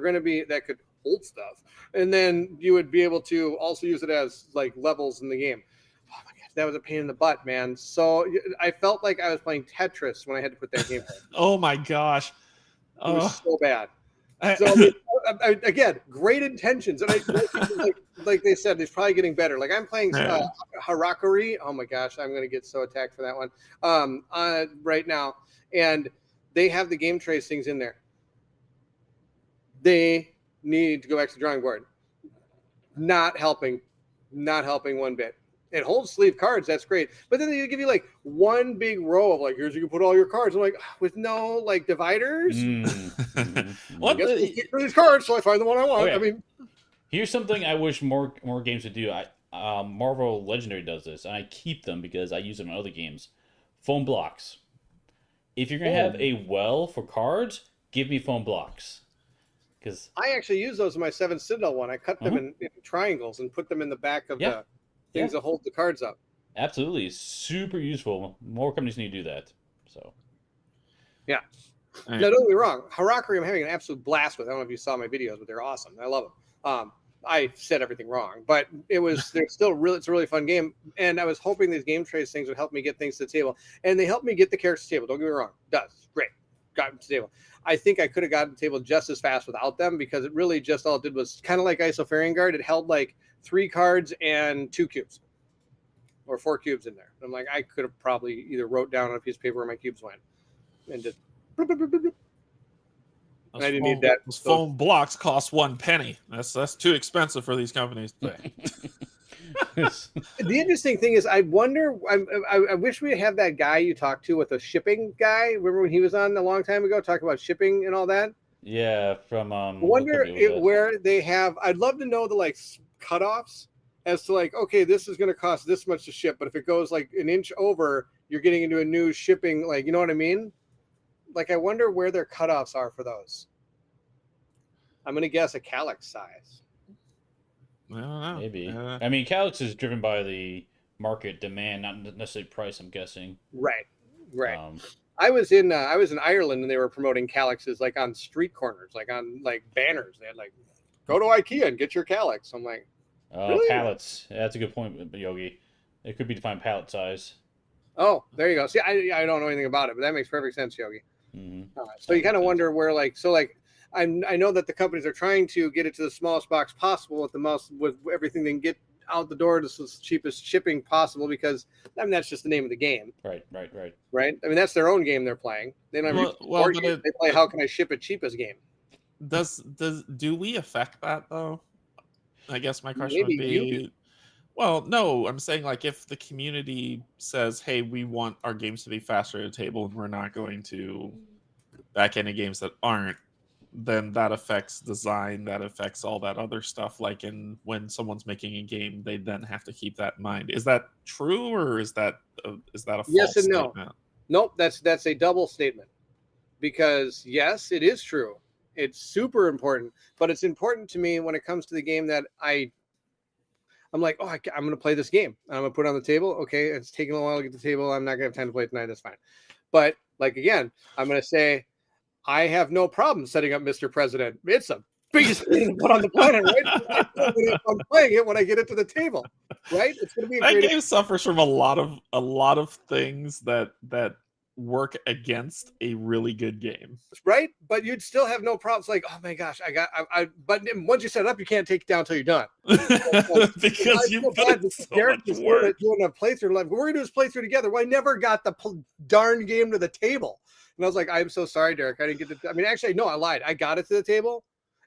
could hold stuff, and then you would be able to also use it as like levels in the game. Oh my gosh, that was a pain in the butt, man. So I felt like I was playing Tetris when I had to put that game. Oh my gosh, it was so bad. So again, great intentions, and like they said, it's probably getting better. Like I'm playing Harakiri. Oh my gosh, I'm gonna get so attacked for that one right now, and they have the game trace things in there. They need to go back to the drawing board. Not helping one bit. It holds sleeve cards, that's great. But then they give you like one big row of like, here's you can put all your cards. I'm like, with no like dividers. What? I guess we'll get through these cards so I find the one I want. Okay. I mean, here's something I wish more games would do. Marvel Legendary does this, and I keep them because I use them in other games. Foam blocks. If you're gonna have a well for cards, give me foam blocks. Because I actually use those in my 7 Citadel one. I cut them in triangles and put them in the back of the things that hold the cards up. Absolutely, super useful. More companies need to do that. So, Yeah. All right. No, don't get me wrong. Harakiri, I'm having an absolute blast with. I don't know if you saw my videos, but they're awesome. I love them. I said everything wrong, but they're still really, it's a really fun game. And I was hoping these game trace things would help me get things to the table. And they helped me get the characters to the table. Don't get me wrong. It does. Great. Got them to the table. I think I could have gotten to the table just as fast without them because it really just all it did was kind of like Isofarian Guard. It held like 3 cards and 2 cubes or 4 cubes in there. I'm like, I could have probably either wrote down on a piece of paper where my cubes went and just bloop, bloop, bloop, bloop, bloop. I didn't need that. Those foam blocks cost 1 penny. That's too expensive for these companies to pay. The interesting thing is, I wonder. I wish we have that guy you talked to with a shipping guy. Remember when he was on a long time ago talking about shipping and all that? Yeah, from I wonder where they have. I'd love to know the like cutoffs as to like, okay, this is going to cost this much to ship, but if it goes like an inch over, you're getting into a new shipping. Like, you know what I mean? Like, I wonder where their cutoffs are for those. I'm going to guess a calyx size. I don't know. Maybe. I mean, calyx is driven by the market demand, not necessarily price, I'm guessing. Right. I was in Ireland and they were promoting calyxes like on street corners, like on like banners. They had like, go to IKEA and get your calyx. I'm like, really? Pallets. Yeah, that's a good point, Yogi. It could be defined pallet size. Oh, there you go. See, I don't know anything about it, but that makes perfect sense, Yogi. Mm-hmm. So you kind of wonder where, like, so like, I know that the companies are trying to get it to the smallest box possible with everything they can get out the door to the cheapest shipping possible, because I mean that's just the name of the game. Right. I mean that's their own game they're playing. They don't they play how can I ship it cheapest game. Do we affect that though? I guess my question would be, well, no, I'm saying like if the community says, hey, we want our games to be faster at a table and we're not going to back any games that aren't, then that affects design, that affects all that other stuff. Like when someone's making a game, they then have to keep that in mind. Is that true, or is that a false yes and no? statement? Nope, that's a double statement. Because yes, it is true. It's super important, but it's important to me when it comes to the game that I'm like, oh, I'm going to play this game. I'm going to put it on the table. Okay, it's taking a while to get to the table. I'm not going to have time to play it tonight. That's fine. But like, again, I'm going to say, I have no problem setting up Mr. President. It's the biggest thing to put on the planet, right? I'm playing it when I get it to the table, right? It's going to be that game suffers from a lot of things that work against a really good game, right? But you'd still have no problems. Like, oh my gosh, but once you set it up, you can't take it down until you're done. Because you put so Derek much is work. doing a playthrough. Like, we're gonna do this playthrough together. Well, I never got the darn game to the table, and I was like, I'm so sorry, Derek. I didn't get it. I mean, actually, no, I lied. I got it to the table,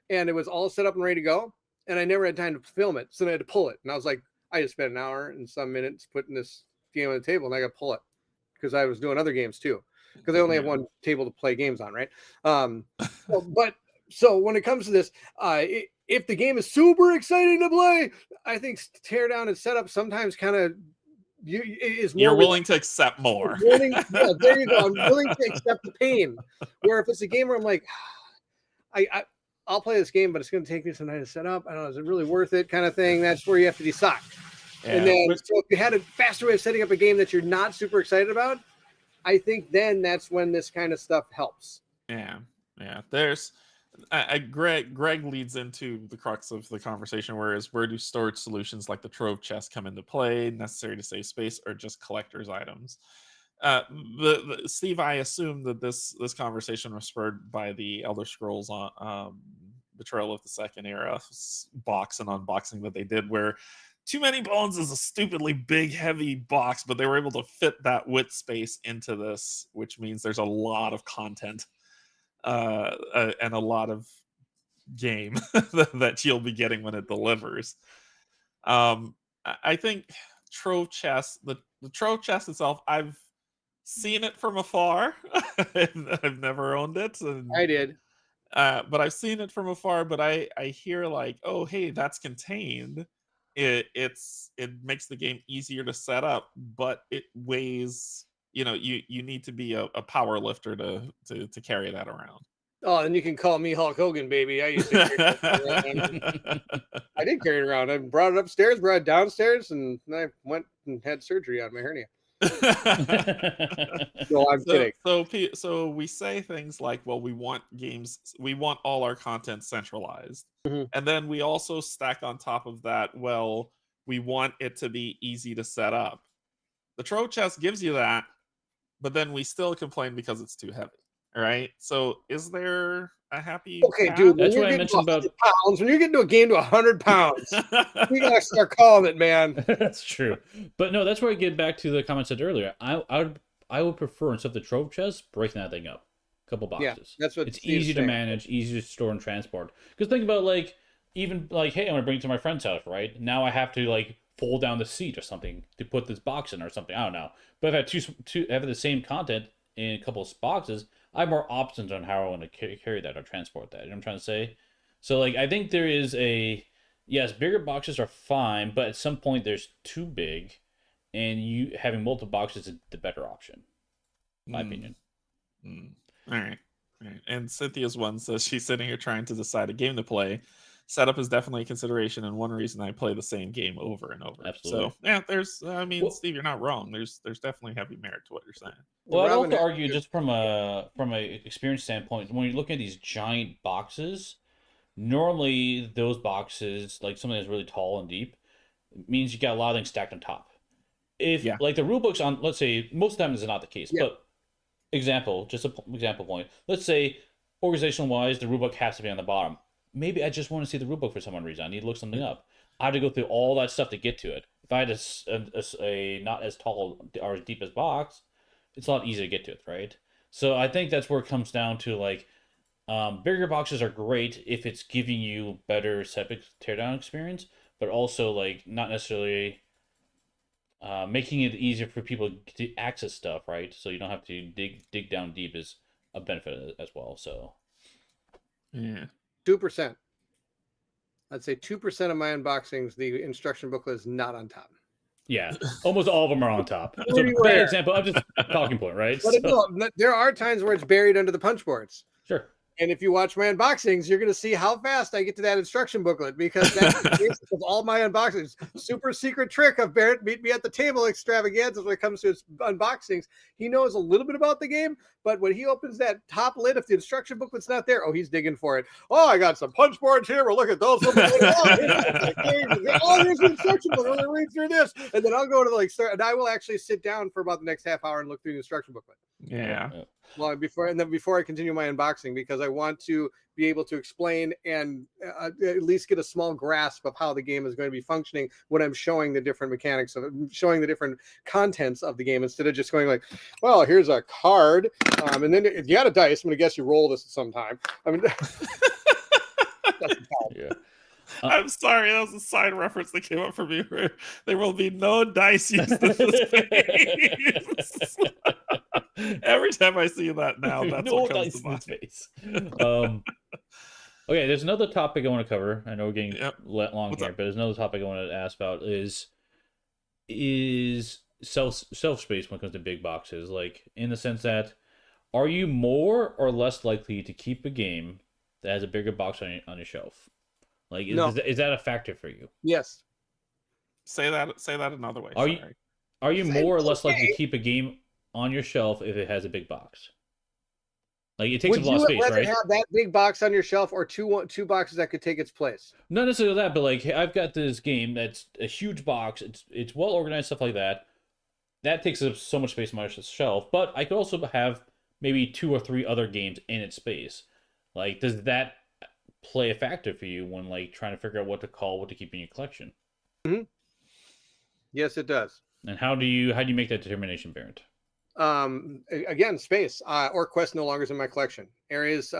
and it was all set up and ready to go, and I never had time to film it, so I had to pull it. And I was like, I just spent an hour and some minutes putting this game on the table, and I got to pull it because I was doing other games too. Because they only have one table to play games on, right? So when it comes to this, if the game is super exciting to play, I think tear down and setup sometimes kind of you're willing to accept more. There you go. I'm willing to accept the pain. Where if it's a game where I'm like, I'll play this game, but it's going to take me some time to set up. I don't know, is it really worth it? Kind of thing. That's where you have to decide. Yeah. And then, so if you had a faster way of setting up a game that you're not super excited about, I think then that's when this kind of stuff helps. Yeah. There's Greg leads into the crux of the conversation, whereas where do storage solutions like the Trove chest come into play, necessary to save space, or just collector's items? Steve, I assume that this conversation was spurred by the Elder Scrolls Betrayal of the Second Era box and unboxing that they did, where Too Many Bones is a stupidly big, heavy box, but they were able to fit that width space into this, which means there's a lot of content and a lot of game that you'll be getting when it delivers. I think Trove chest, the Trove chest itself, I've seen it from afar. I've never owned it. And, I did. But I've seen it from afar, but I hear like, oh, hey, that's contained. It makes the game easier to set up, but it weighs, you need to be a power lifter to carry that around. Oh, and you can call me Hulk Hogan, baby. I used to carry it around. I did carry it around. I brought it upstairs, brought it downstairs, and I went and had surgery on my hernia. No, I'm kidding. So we say things like, well, we want all our content centralized. Mhm. And then we also stack on top of that, well, we want it to be easy to set up. The Trove chest gives you that, but then we still complain because it's too heavy. All right. So is there a happy Okay, path? dude, when That's you're what I getting to mentioned 100 about. pounds, when you're getting to a game to 100 pounds, we gotta start calling it, man. That's true, but no, that's where I get back to the comment I said earlier. I would prefer instead of the trove chest breaking that thing up, a couple Yeah, boxes. that's what It's Steve's easy to saying. manage, easy to store and transport. Because think about like even like, hey, I want to bring it to my friend's house, right? Now I have to like fold down the seat or something to put this box in or something. I don't know. But if I have two have the same content in a couple of boxes, I have more options on how I want to carry that or transport that. You know what I'm trying to say? So like I think there is a yes, bigger boxes are fine, but at some point there's too big, and you having multiple boxes is the better option, in my opinion. All right. All right. And Cynthia's one says she's sitting here trying to decide a game to play. Setup is definitely a consideration, and one reason I play the same game over and over. Absolutely. So yeah, I mean, Well, Steve, you're not wrong. There's definitely heavy merit to what you're saying. well, I'd Robin also has argue good- just from a experience standpoint, when you're looking at these giant boxes, normally those boxes, like something that's really tall and deep, means you got a lot of things stacked on top. If Yeah. like the rule books on, let's say most of the time this is not the case, Yeah. but just an example point. Let's say organizational wise, the rulebook has to be on the bottom. Maybe I just want to see the rulebook for some reason. I need to look something up. I have to go through all that stuff to get to it. If I had a not as tall or as deep as box, it's a lot easier to get to it, right? So I think that's where it comes down to like bigger boxes are great if it's giving you better septic teardown experience, but also like not necessarily making it easier for people to access stuff, right? So you don't have to dig down deep is a benefit as well. So Yeah. 2%. I'd say 2% of my unboxings, the instruction booklet is not on top. yeah, almost all of them are on top. So bad Everywhere. example. I'm just talking point, right? But no, there are times where it's buried under the punch boards. Sure. And if you watch my unboxings, you're going to see how fast I get to that instruction booklet because that's the basis of all my unboxings. Super secret trick of Barrett meet me at the table extravaganza when it comes to his unboxings. He knows a little bit about the game, but when he opens that top lid, if the instruction booklet's not there, oh, he's digging for it. Oh, I got some punch boards here. Well, look at those. Oh, here's the instruction book. I'm going to read through this. And then I'll go to start, and I will actually sit down for about the next half hour and look through the instruction booklet. Yeah. Well, before I continue my unboxing, because I want to be able to explain and at least get a small grasp of how the game is going to be functioning when I'm showing the different mechanics of it, showing the different contents of the game, instead of just going like, well, here's a card, and then you got a dice. I'm going to guess you roll this at some time. I mean, Yeah. I'm sorry, that was a side reference that came up for me. Where there will be no dice used in this phase. Every time I see that now, that's no what comes dice to in mind. space. Okay, there's another topic I want to cover. I know we're getting let long What's here, up? but there's another topic I want to ask about is self space when it comes to big boxes. Like in the sense that, are you more or less likely to keep a game that has a bigger box on your shelf? Like, No. is that a factor for you? Yes. Say that another way. Are Sorry. Are you more or less likely Okay. to keep a game on your shelf if it has a big box? Like it takes Would up a lot you of space, rather right? have that big box on your shelf or two boxes that could take its place? Not necessarily that, but like I've got this game that's a huge box. It's well organized, stuff like that. That takes up so much space on my shelf. But I could also have maybe 2 or 3 other games in its space. Like, does that play a factor for you when like trying to figure out what to keep in your collection? Mm-hmm. Yes, it does. And how do you make that determination, Barrett? Again, space. Orc no longer is in my collection. Areas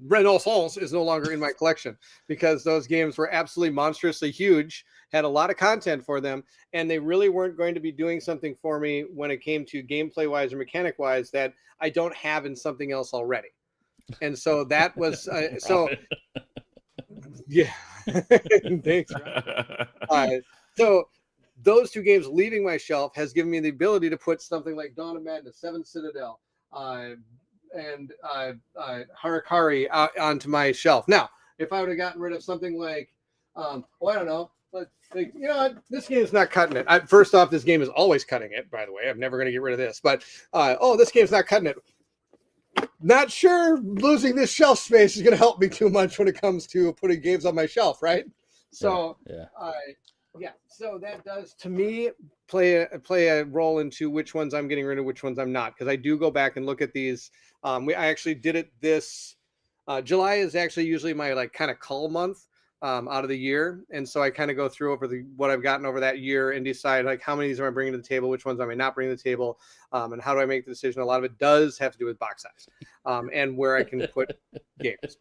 Renaissance is no longer in my collection because those games were absolutely monstrously huge, had a lot of content for them, and they really weren't going to be doing something for me when it came to gameplay wise or mechanic wise that I don't have in something else already. And so that was yeah. Thanks. So those 2 games leaving my shelf has given me the ability to put something like Dawn of Madness, 7th Citadel, and Harakari onto my shelf. Now, if I would have gotten rid of something like, I don't know, But like, you know, this game's not cutting it. First off, this game is always cutting it. By the way, I'm never going to get rid of this. But this game's not cutting it. Not sure losing this shelf space is going to help me too much when it comes to putting games on my shelf, right? So, yeah. So that does to me play a role into which ones I'm getting rid of, which ones I'm not, because I do go back and look at these. I actually did it this July is actually usually my like kind of cull month out of the year, and so I kind of go through over what I've gotten over that year and decide like how many of these am I bringing to the table, which ones am I not bringing to the table, and how do I make the decision. A lot of it does have to do with box size and where I can put games.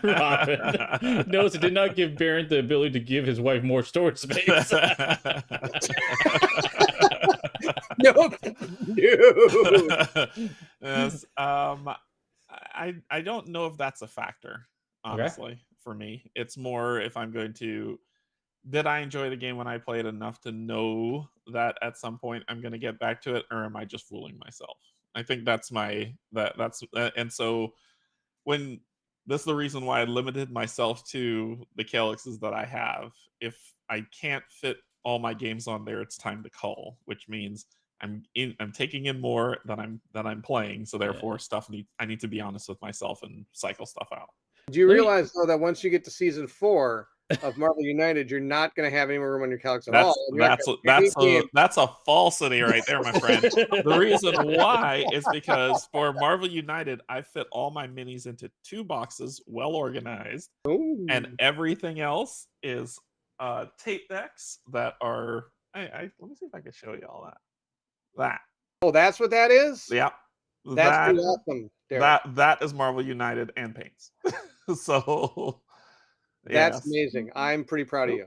Robin, notice it did not give Barrett the ability to give his wife more storage space. No. Yes, I don't know if that's a factor, honestly. For me, it's more if I'm going to, did I enjoy the game when I played enough to know that at some point I'm going to get back to it, or am I just fooling myself? I think that's and so when this is the reason why I limited myself to the calyxes that I have. If I can't fit all my games on there, it's time to cull, which means I'm taking in more than I'm playing. So therefore, I need to be honest with myself and cycle stuff out. Do you realize though that once you get to season 4 of Marvel United, you're not going to have any more room on your calyx at all? That's a falsity right there, my friend. The reason why is because for Marvel United, I fit all my minis into 2 boxes, well organized, and everything else is tape decks that are. Let me see if I can show you all that. Oh, that's what that is? Yeah. That's pretty awesome. That is Marvel United and paints. So that's amazing. I'm pretty proud of you.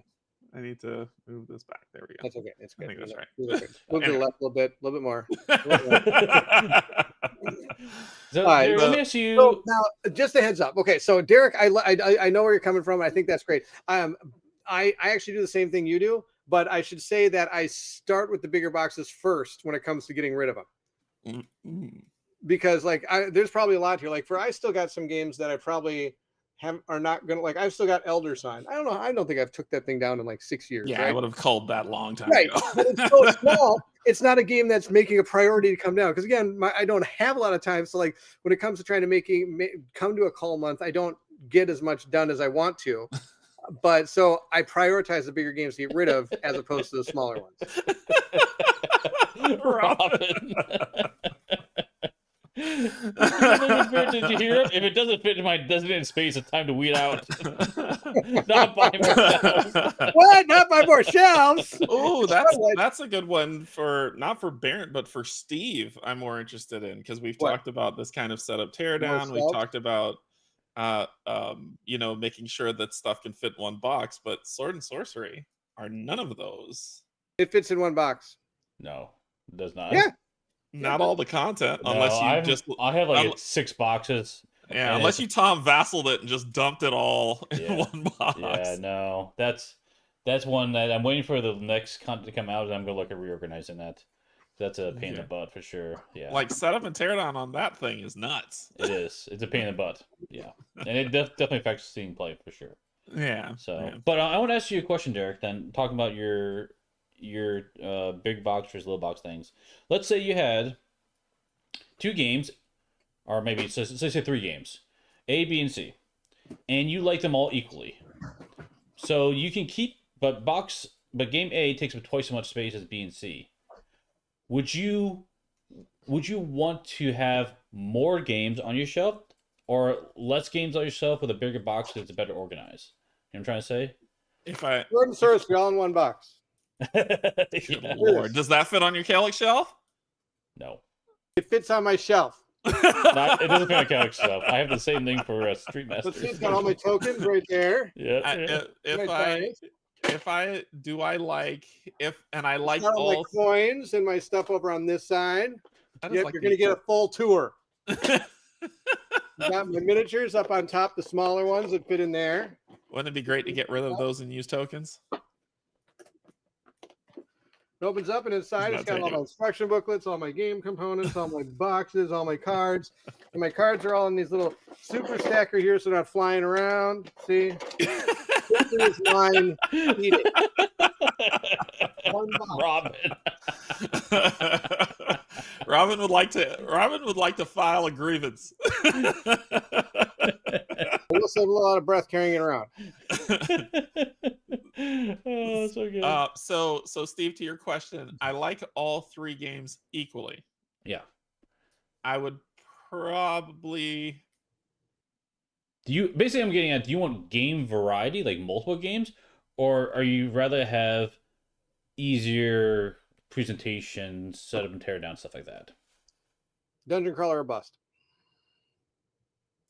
I need to move this back. There we go. That's okay. It's good. I think that's right. Move to the left a little bit more. So, let me ask you. So now, just a heads up. Okay, so Derek, I know where you're coming from. I think that's great. I actually do the same thing you do, but I should say that I start with the bigger boxes first when it comes to getting rid of them. Mm-hmm. Because like there's probably a lot here. Like I still got some games that I probably are not gonna like. I've still got Elder Sign. I don't know. I don't think I've took that thing down in like 6 years. Yeah, right? I would have called that long time right. ago. But it's so small. It's not a game that's making a priority to come down. Because again, I don't have a lot of time. So like when it comes to trying to come to a call month, I don't get as much done as I want to. But so I prioritize the bigger games to get rid of as opposed to the smaller ones. Robin. Did you hear it? If it doesn't fit in my designated space, it's time to weed out. Not buy more shelves. What? Not buy more shelves? Oh, that's a good one for not for Barrett, but for Steve. I'm more interested in because we've talked about this kind of setup teardown. We've talked about making sure that stuff can fit in one box, but Sword and Sorcery are none of those. It fits in one box. No, it does not. Yeah. Not all the content, unless I have like 6 boxes. Yeah, unless you Tom Vasseled it and just dumped it all in one box. Yeah, no, that's one that I'm waiting for the next content to come out, and I'm gonna look at reorganizing that. That's a pain in the butt for sure. Yeah, like setup and teardown on that thing is nuts. It is. It's a pain in the butt. Yeah, and it definitely affects Steam play for sure. Yeah. So, but I want to ask you a question, Derek. Then talking about your big box versus little box things. Let's say you had 2 games, or maybe say 3 games, A, B, and C, and you like them all equally. So you can keep, but game A takes up twice as much space as B and C. Would you want to have more games on your shelf, or less games on your shelf with a bigger box because it's better organized? You know what I'm trying to say? Sword and Sorcery all in one box. Good Lord. Does that fit on your Calyx shelf? No. It fits on my shelf. It doesn't fit on Calyx shelf. I have the same thing for Street Master. Let's see, it's got all my tokens right there. Yeah. I like all my coins and my stuff over on this side. Yep, like you're gonna get a full tour. Got my miniatures up on top, the smaller ones that fit in there. Wouldn't it be great to get rid of those and use tokens? It opens up and inside it's got all my instruction booklets, all my game components, all my boxes, all my cards. And my cards are all in these little super stacker here so they're not flying around. See? This is mine. Eat it. One box. Robin would like to file a grievance. We'll save a lot of breath carrying it around. Oh, so good. So Steve, to your question, I like all three games equally. Yeah. I would probably. I'm getting at, do you want game variety, like multiple games, or are you rather have easier presentation, setup and tear down, stuff like that? Dungeon crawler or bust.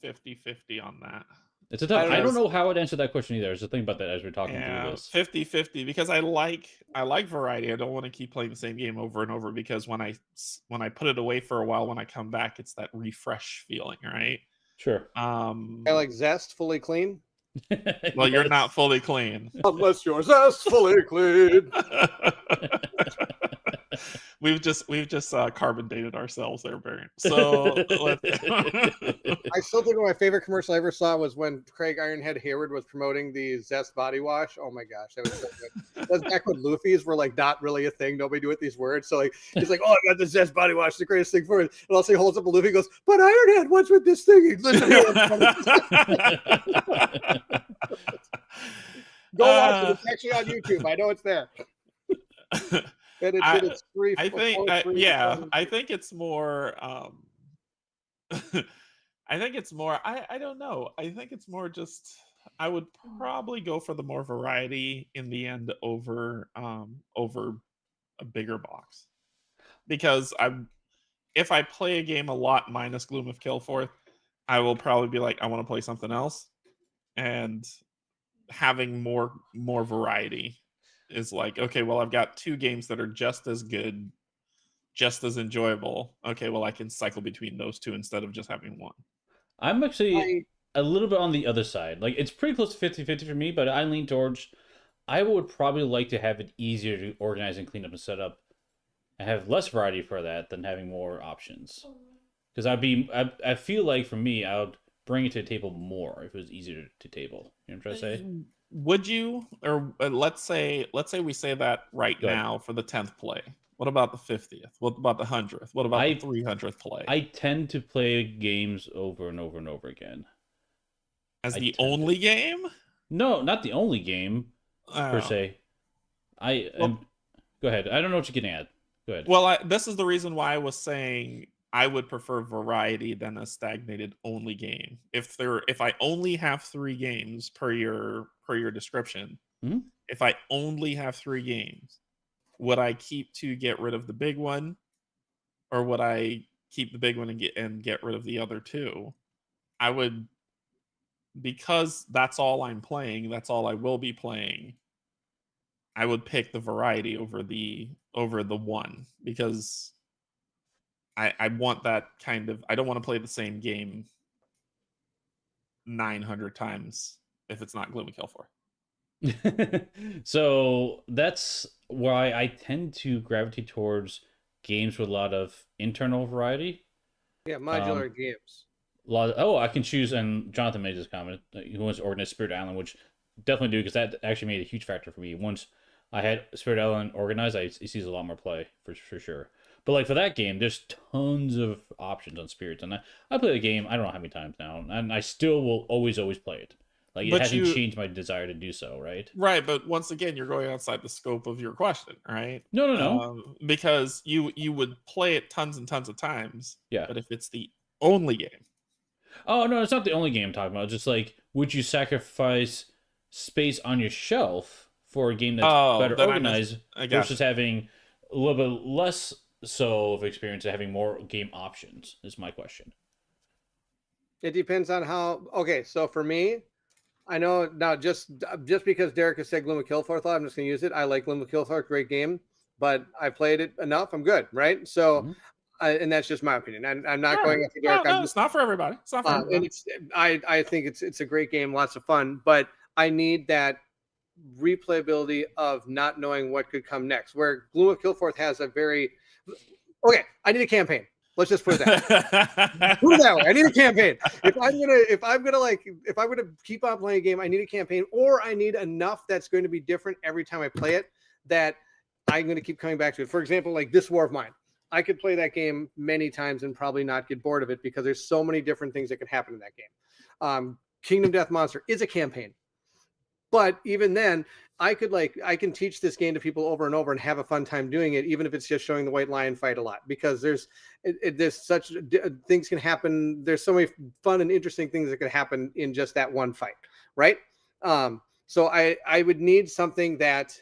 50-50 on that. It's a tough. I don't know how I'd answer that question either. There's a thing about that as we're talking through this. 50-50 because I like variety. I don't want to keep playing the same game over and over because when I put it away for a while, when I come back, it's that refresh feeling, right? Sure. I like Zest fully clean. Well, you're not fully clean. Unless your Zest fully clean. We've just carbon dated ourselves there, Baron. So I still think one of my favorite commercial I ever saw was when Craig Ironhead Hayward was promoting the Zest body wash. Oh my gosh, that was so good. That's back when Luffy's were like not really a thing. Nobody knew what these words. So like he's like, oh, I got the Zest body wash, the greatest thing for it. And also he holds up a Luffy and goes, but Ironhead, what's with this thing? Listen here. Go watch it. It's actually on YouTube. I know it's there. And it's free. I think it's more. I think it's more. I don't know. I think it's more just. I would probably go for the more variety in the end over a bigger box, because if I play a game a lot minus Gloom of Kilforth, I will probably be like, I want to play something else, and having more variety is like, okay, well, I've got two games that are just as good, just as enjoyable. Okay, well, I can cycle between those two instead of just having one. I'm actually a little bit on the other side. Like, it's pretty close to 50-50 for me, but I lean towards, I would probably like to have it easier to organize and clean up and set up and have less variety for that than having more options. Because I feel like for me, I would bring it to the table more if it was easier to table. You know what I'm trying to say? Would you, or let's say we say that right now for the 10th play. What about the 50th? What about the 100th? What about the 300th play? I tend to play games over and over and over again. As the only game? No, not the only game per se. Go ahead. I don't know what you're getting at. Go ahead. Well, this is the reason why I was saying I would prefer variety than a stagnated only game. If I only have 3 games per your description, if I only have 3 games, would I keep 2, get rid of the big one, or would I keep the big one and get rid of the other 2? I would, because that's all I'm playing, that's all I will be playing. I would pick the variety over the one, because I want that kind of. I don't want to play the same game 900 times if it's not Gloom and Kilfor. So that's why I tend to gravitate towards games with a lot of internal variety. Yeah, modular games. I can choose, and Jonathan made this comment. He wants to organize Spirit Island, which definitely do, because that actually made a huge factor for me. Once I had Spirit Island organized, it sees a lot more play for sure. But like for that game, there's tons of options on Spirits, and I play the game I don't know how many times now, and I still will always play it. Like, it hasn't changed my desire to do so, right? Right, but once again, you're going outside the scope of your question, right? No. Because you would play it tons and tons of times. Yeah. But if it's the only game. Oh, no, it's not the only game I'm talking about. Just like, would you sacrifice space on your shelf for a game that's better organized versus having a little bit less so of experience and having more game options, is my question. It depends on how. Okay, so for me, I know now just because Derek has said Gloom of Kilforth, I'm just going to use it. I like Gloom of Kilforth, great game, but I played it enough. I'm good, right? So, and that's just my opinion. I'm not going after Derek. No, it's not for everybody. It's not for everybody. And I think it's a great game, lots of fun, but I need that replayability of not knowing what could come next. Where Gloom of Kilforth has a very I need a campaign. Let's just put it that. Put it that way. I need a campaign. If I'm gonna keep on playing a game, I need a campaign, or I need enough that's going to be different every time I play it that I'm going to keep coming back to it. For example, like this War of Mine. I could play that game many times and probably not get bored of it because there's so many different things that can happen in that game. Kingdom Death Monster is a campaign. But even then, I can teach this game to people over and over and have a fun time doing it, even if it's just showing the White Lion fight a lot, because there's such things can happen. There's so many fun and interesting things that can happen in just that one fight, right? So I would need something that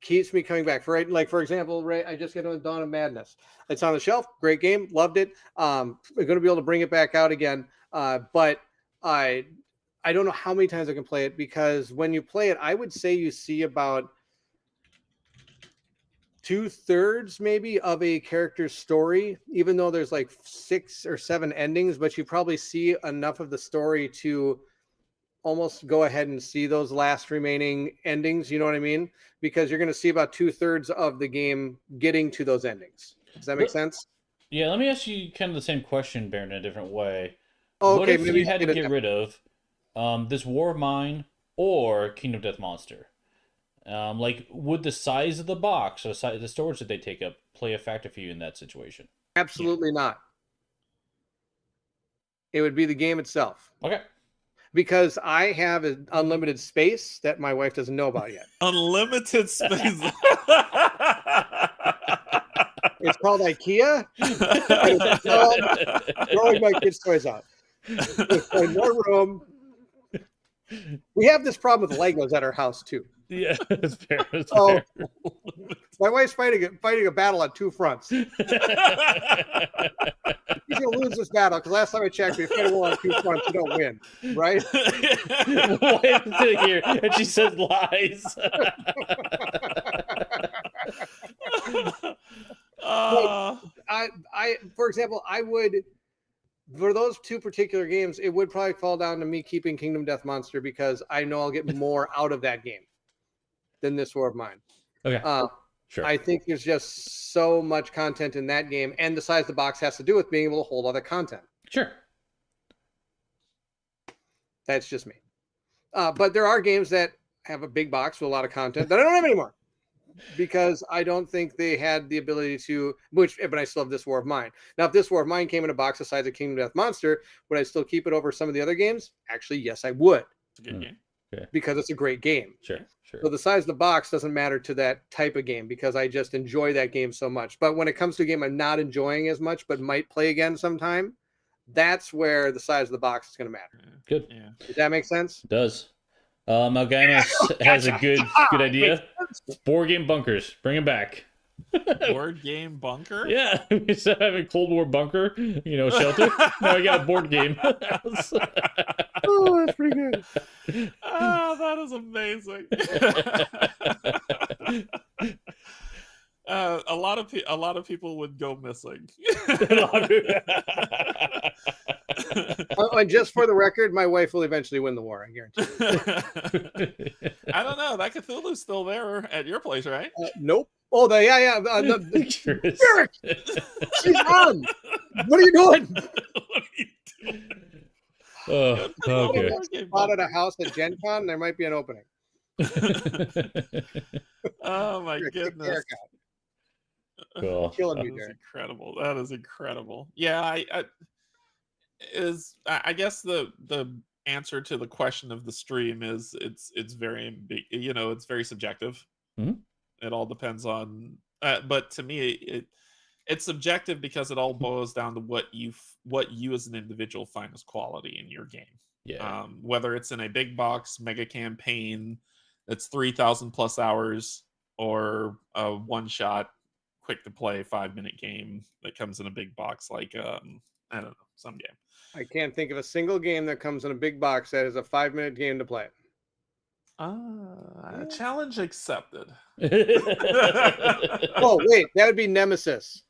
keeps me coming back. For example, Ray, I just got on Dawn of Madness. It's on the shelf. Great game. Loved it. I'm going to be able to bring it back out again. But I don't know how many times I can play it, because when you play it, I would say you see about 2/3 maybe of a character's story, even though there's like 6 or 7 endings, but you probably see enough of the story to almost go ahead and see those last remaining endings. You know what I mean? Because you're going to see about 2/3 of the game getting to those endings. Does that make sense? Yeah, let me ask you kind of the same question, Baron, in a different way. Oh, What okay, if maybe you had to get rid of this War of Mine or Kingdom Death Monster? Like, would the size of the box or the storage that they take up play a factor for you in that situation? Absolutely not. It would be the game itself. Okay. Because I have an unlimited space that my wife doesn't know about yet. Unlimited space. It's called IKEA. It's called throwing my kids' toys out. There's more room. We have this problem with Legos at our house too. Yeah, it's fair. So, my wife's fighting a battle on 2 fronts. She's gonna lose this battle because last time I checked, we fight a war on 2 fronts, you don't win, right? Wait sitting here and she says lies. For example, I would, for those 2 particular games, it would probably fall down to me keeping Kingdom Death Monster, because I know I'll get more out of that game than this War of Mine. Okay. Sure. I think there's just so much content in that game, and the size of the box has to do with being able to hold all that content. Sure. That's just me. But there are games that have a big box with a lot of content that I don't have anymore, because I don't think they had the ability to, but I still have this War of Mine. Now, if this War of Mine came in a box the size of Kingdom Death Monster, would I still keep it over some of the other games? Actually, yes, I would. It's a good game. Okay. Because it's a great game. Sure. So the size of the box doesn't matter to that type of game, because I just enjoy that game so much. But when it comes to a game I'm not enjoying as much but might play again sometime, that's where the size of the box is going to matter. Good. Yeah. Does that make sense? It does. Malgamus has a good idea. Board game bunkers. Bring them back. Board game bunker? Yeah. Instead of having Cold War bunker, shelter. Now we got a board game. Oh, that's pretty good. Oh, that is amazing. A lot of people would go missing. And just for the record, my wife will eventually win the war, I guarantee. I don't know. That Cthulhu's still there at your place, right? Nope. Oh, yeah. Eric, she's on. What are you doing? What are you doing? Oh, okay. Spot at a house at Gen Con, there might be an opening. Oh my goodness. Cool. Killing me That is there. incredible. That is incredible. Yeah, I guess the answer to the question of the stream is it's very it's very subjective. Mhm. It all depends on but to me it's subjective because it all boils down to what you as an individual find as quality in your game. Yeah. Whether it's in a big box mega campaign that's 3,000 plus hours, or a one shot quick to play 5-minute game that comes in a big box like I don't know, some game. I can't think of a single game that comes in a big box that is a 5-minute game to play. Challenge accepted. Oh, wait, that would be Nemesis.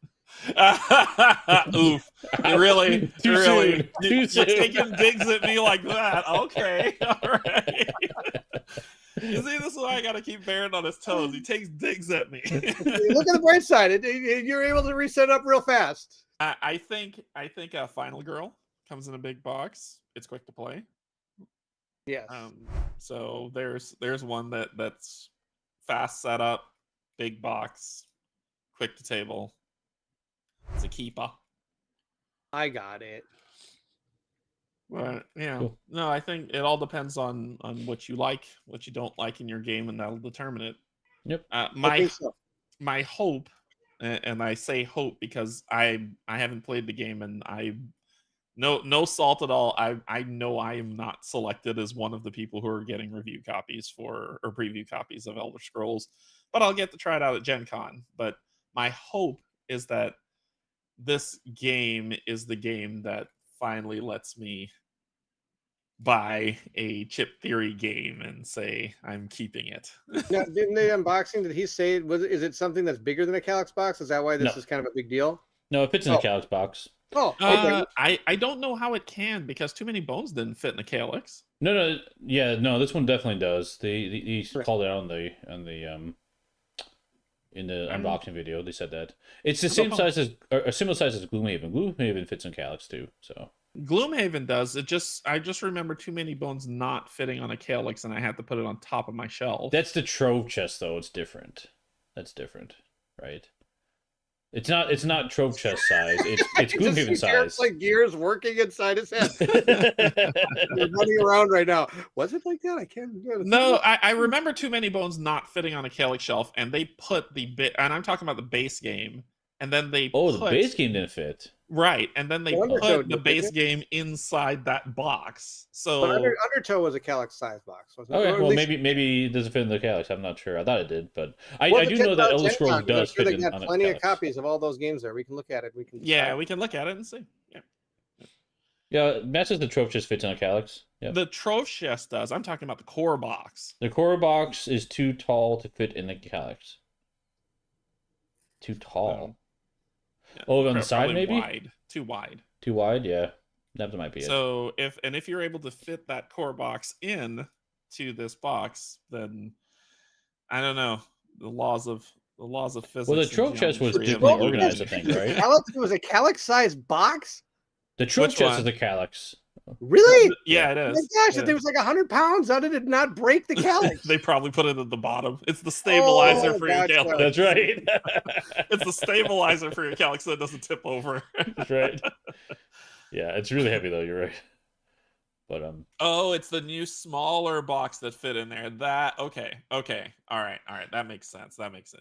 Oof. Really? Too Really? soon. You're taking digs at me like that. Okay. All right. You see, this is why I gotta keep Baron on his toes. He takes digs at me. Look at the bright side. You're able to reset up real fast. I think a Final Girl comes in a big box. It's quick to play. Yes. So there's one that's fast setup, big box, quick to table. It's a keeper. I got it. But yeah, Cool. no, I think it all depends on what you like, what you don't like in your game, and that'll determine it. Yep. I My think so. my hope, and I say hope because I haven't played the game, and no salt at all. I know I am not selected as one of the people who are getting review copies or preview copies of Elder Scrolls, but I'll get to try it out at Gen Con. But my hope is that this game is the game that finally lets me buy a Chip Theory game and say I'm keeping it. Now, didn't the unboxing? Did he say is it something that's bigger than a Calyx box? Is that why this No. is kind of a big deal? No, it fits in the Calyx box. Oh, okay. I don't know how it can because Too Many Bones didn't fit in a Calyx. No, no, this one definitely does. He Right. called it out in the unboxing video. They said that it's the same size as or a similar size as Gloomhaven. Gloomhaven fits in Calyx too. So Gloomhaven does. I just remember Too Many Bones not fitting on a Calyx, and I had to put it on top of my shelf. that's the trove chest though. It's different. That's different, right? It's not trove chest size. It's Gloomhaven size. Like gears working inside his head. You're running around right now. Was it like that? I can't. No, I remember Too Many Bones not fitting on a Calyx shelf, and they put and I'm talking about the base game, and then they the base game didn't fit. Right, and then they Well, put Undertow the did, base didn't game inside that box. So But Undertow was a Calyx size box, wasn't it? Okay, Or at well least- maybe it doesn't fit in the Calyx. I'm not sure. I thought it did, but I Well, do check know it that out, Elder Gen Scrolls Con, 'cause I'm does sure fit they in got on a plenty of Calyx. copies of all those games there. We can look at it. We can. yeah, decide. we can look at it and see. Yeah. Yeah, Matt says the trove chest fits in a Calyx. Yeah. The Trove chest does. I'm talking about the core box. The core box is too tall to fit in the Calyx. Too tall. Yeah, Oh, on the side probably maybe? wide, too wide. Too wide? Yeah. That might be it. So if you're able to fit that core box in to this box, then I don't know the laws of physics. Well, the and trove chest was geometry differently have organized, I eluded think, me. right? Calyx was a Calyx size box. The trove Which chest one? is the Calyx. Really? Yeah, it Oh is. my gosh! Yeah. If there was like 100 pounds, how did it not break the Calyx? They probably put it at the bottom. It's the stabilizer Oh, for your gotcha. Calyx. That's right. It's the stabilizer for your Calyx so it doesn't tip over. That's right. Yeah, it's really heavy though. You're right. But Oh, it's the new smaller box that fit in there. That okay. All right. That makes sense.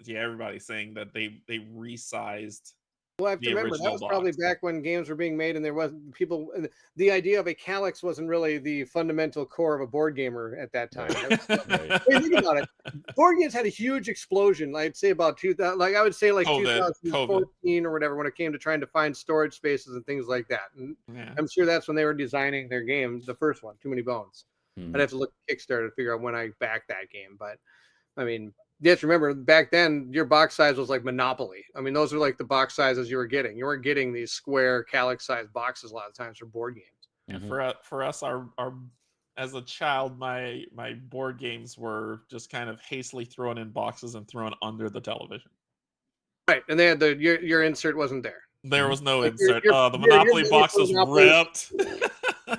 Yeah, everybody's saying that they resized. Well, I have to The remember that original was probably box. back when games were being made, and there wasn't people. The idea of a Calyx wasn't really the fundamental core of a board gamer at that time. right. I mean, think about it. Board games had a huge explosion. I'd say about 2000, like I would say like COVID. 2014 or whatever, when it came to trying to find storage spaces and things like that. And Yeah. I'm sure that's when they were designing their game, the first one, Too Many Bones. Hmm. I'd have to look at Kickstarter to figure out when I backed that game. But I mean, just remember back then your box size was like Monopoly. I mean, those were like the box sizes you were getting. You weren't getting these square Calyx sized boxes a lot of times for board games. And for us, our as a child, my board games were just kind of hastily thrown in boxes and thrown under the television. Right. And they had your insert wasn't there. There was no Like, insert. your The Monopoly money box for was Monopoly- ripped.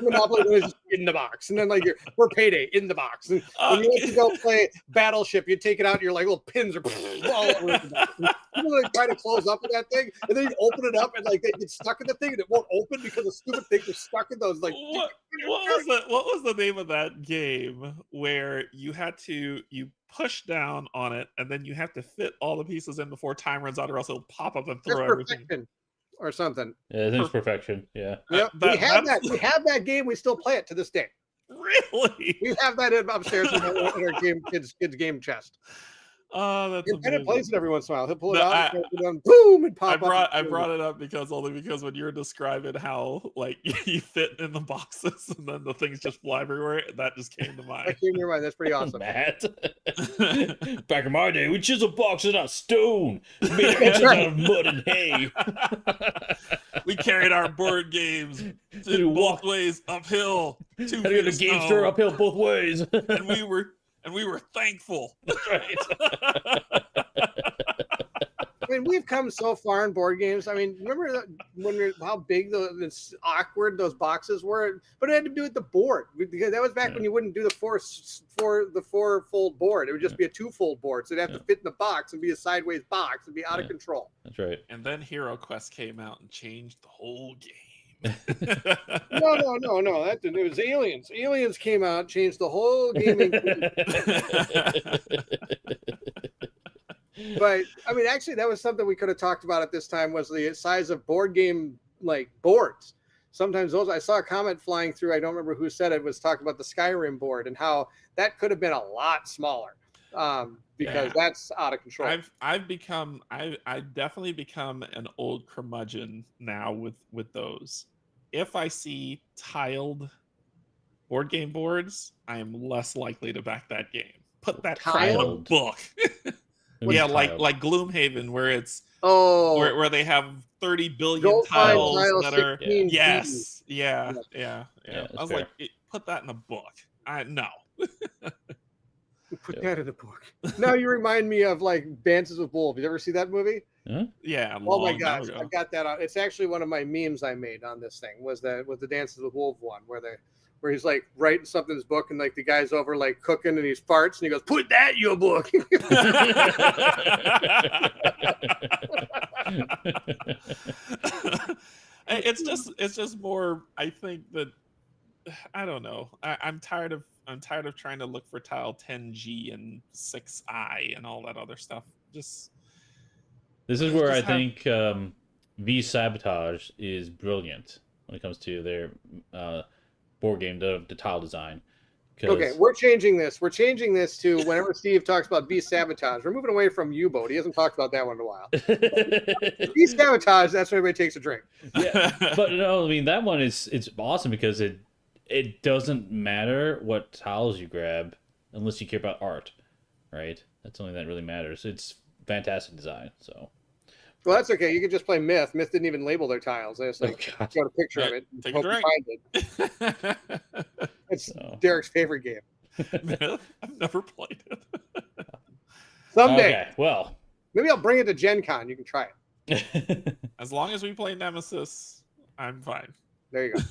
Monopoly was just in the box. And then like for Payday in the box. And when you went to go play Battleship, you take it out and your like little pins are all over the box. And people like try to close up with that thing, and then you open it up and like they get stuck in the thing and it won't open because the stupid things are stuck in those like What was the name of that game where you push down on it and then you have to fit all the pieces in before time runs out or else it'll pop up and Just throw everything. Perfection or something. Yeah, I think it's perfection. Yeah. Yep. that- We have that's- that. We have that game. We still play it to this day. Really? We have that upstairs in our kids game chest. Oh, that's And amazing. plays it every once in a while. He'll pull it No, out, and then boom, and I pop up. brought it up because when you were describing how like you fit in the boxes and then the things just fly everywhere, that just came to That mind. came to your mind. That's pretty awesome. Matt. Back in my day, we chiseled boxes out of stone, made edges out of mud and hay. We carried our board games We both ways uphill. 2 Had to feet get of the game snow, store uphill both ways. and we were and we were thankful. That's right. I mean, we've come so far in board games. I mean, remember how big it's awkward those boxes were? But it had to do with the board, because that was back when you wouldn't do the four-fold board. It would just be a two-fold board, so it'd have to fit in the box and be a sideways box and be out of control. That's right. And then Hero Quest came out and changed the whole game. No. That didn't. It was Aliens. Aliens came out, changed the whole gaming. But I mean, actually, that was something we could have talked about at this time, was the size of board game boards. Sometimes those, I saw a comment flying through, I don't remember who said it, was talking about the Skyrim board and how that could have been a lot smaller, because that's out of control. I've definitely become an old curmudgeon now with those. If I see tiled board game boards, I am less likely to back that game. Put that crap in a book. Yeah, like Gloomhaven, where it's where they have 30 billion tiles that are yes. I was fair. Put that in a book. No. Put that in a book. Now you remind me of Dances with Wolves. You ever see that movie? Huh? Yeah. Oh my gosh, I've got that out. It's actually one of my memes I made on this thing. Was the Dances with Wolves one where he's writing something in his book, and the guy's over cooking and he farts and he goes, "Put that in your book." It's just more. I think that I don't know. I'm tired of trying to look for tile 10G and 6I and all that other stuff. This is where I think V Sabotage is brilliant when it comes to their board game, the tile design. Okay, we're changing this. We're changing this to whenever Steve talks about V Sabotage, we're moving away from U-Boat. He hasn't talked about that one in a while. V Sabotage, that's when everybody takes a drink. Yeah, but no, I mean that one it's awesome because it doesn't matter what tiles you grab unless you care about art, right? That's something that really matters. It's fantastic design. So. Well, that's okay. You can just play Myth. Myth didn't even label their tiles. They just got a picture of it. Take a drink. Find it. It's Derek's favorite game. I've never played it. Someday. Okay, well. Maybe I'll bring it to Gen Con. You can try it. As long as we play Nemesis, I'm fine. There you go.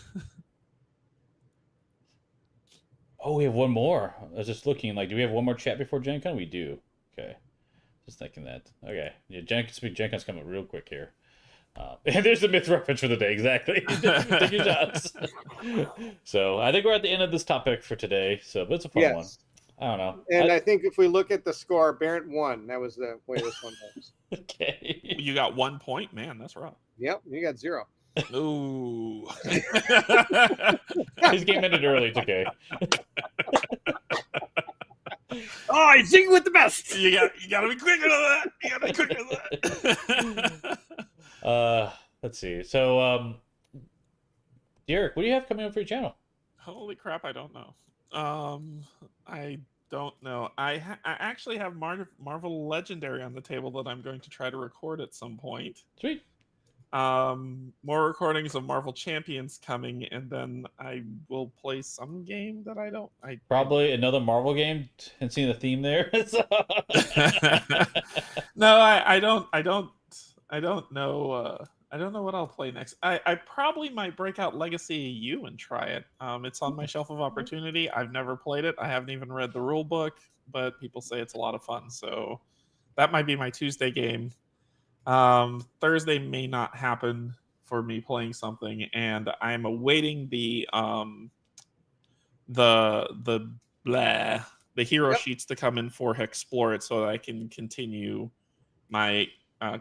Oh, we have one more. I was just looking, do we have one more chat before Gen Con? We do. Okay. Just thinking that. Okay. Yeah, Gen Con's coming real quick here. And there's the Myth reference for the day, exactly. Take your shots. So I think we're at the end of this topic for today. So it's a fun one. I don't know. And I think if we look at the score, Barrett won. That was the way this one goes. Okay. You got 1 point? Man, that's rough. Yep, you got 0. Ooh. His game ended early. It's okay. Oh, you're singing with the best. You gotta be quicker than that. Let's see. So, Derek, what do you have coming up for your channel? Holy crap! I don't know. I don't know. I actually have Marvel Legendary on the table that I'm going to try to record at some point. Sweet. More recordings of Marvel Champions coming, and then I will play some game that probably another Marvel game, and seeing the theme there. No, I don't know. I don't know what I'll play next. I probably might break out Legacy EU and try it. It's on my shelf of opportunity. I've never played it. I haven't even read the rule book, but people say it's a lot of fun. So that might be my Tuesday game. Thursday may not happen for me playing something, and I'm awaiting the hero sheets to come in for Explore It so that I can continue my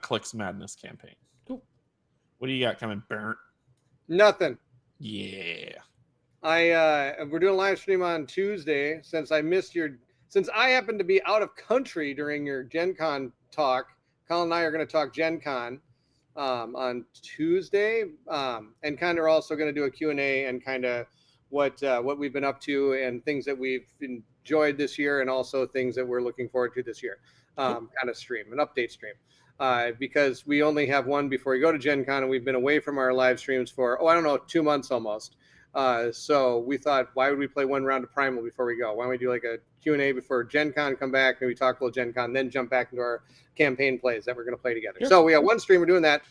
Clicks Madness campaign. Cool. What do you got coming, Bernd? Nothing. Yeah. We're doing a live stream on Tuesday since I happen to be out of country during your Gen Con talk. Colin and I are going to talk Gen Con on Tuesday, and kind of also going to do a Q&A and kind of what we've been up to and things that we've enjoyed this year, and also things that we're looking forward to this year. Kind of stream, an update stream, because we only have one before we go to Gen Con, and we've been away from our live streams for 2 months almost. So we thought, why would we play one round of Primal before we go? Why don't we do like a Q&A before Gen Con, come back, maybe talk a little Gen Con, then jump back into our campaign plays that we're going to play together. Sure. So we have one stream, we're doing that.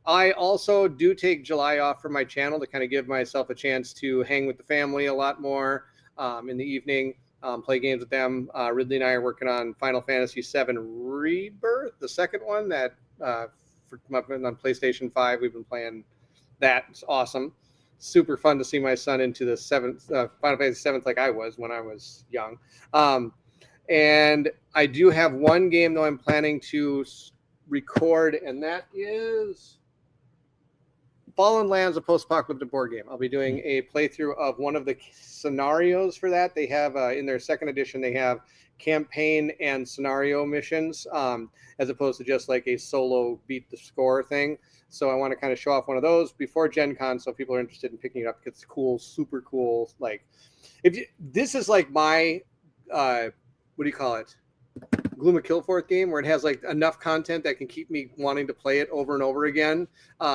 I also do take July off from my channel to kind of give myself a chance to hang with the family a lot more in the evening, play games with them. Ridley and I are working on Final Fantasy VII Rebirth, the second one that on PlayStation 5. We've been playing that. It's awesome. Super fun to see my son into the Final Fantasy VII like I was when I was young. And I do have one game, though, I'm planning to record, and that is Fallen Lands, a post-apocalyptic board game. I'll be doing a playthrough of one of the scenarios for that. They have, in their second edition, they have campaign and scenario missions, as opposed to just like a solo beat the score thing. So I want to kind of show off one of those before Gen Con, so people are interested in picking it up because it's cool, super cool. Like, this is like my, what do you call it? Gloomy Killforth game, where it has like enough content that can keep me wanting to play it over and over again,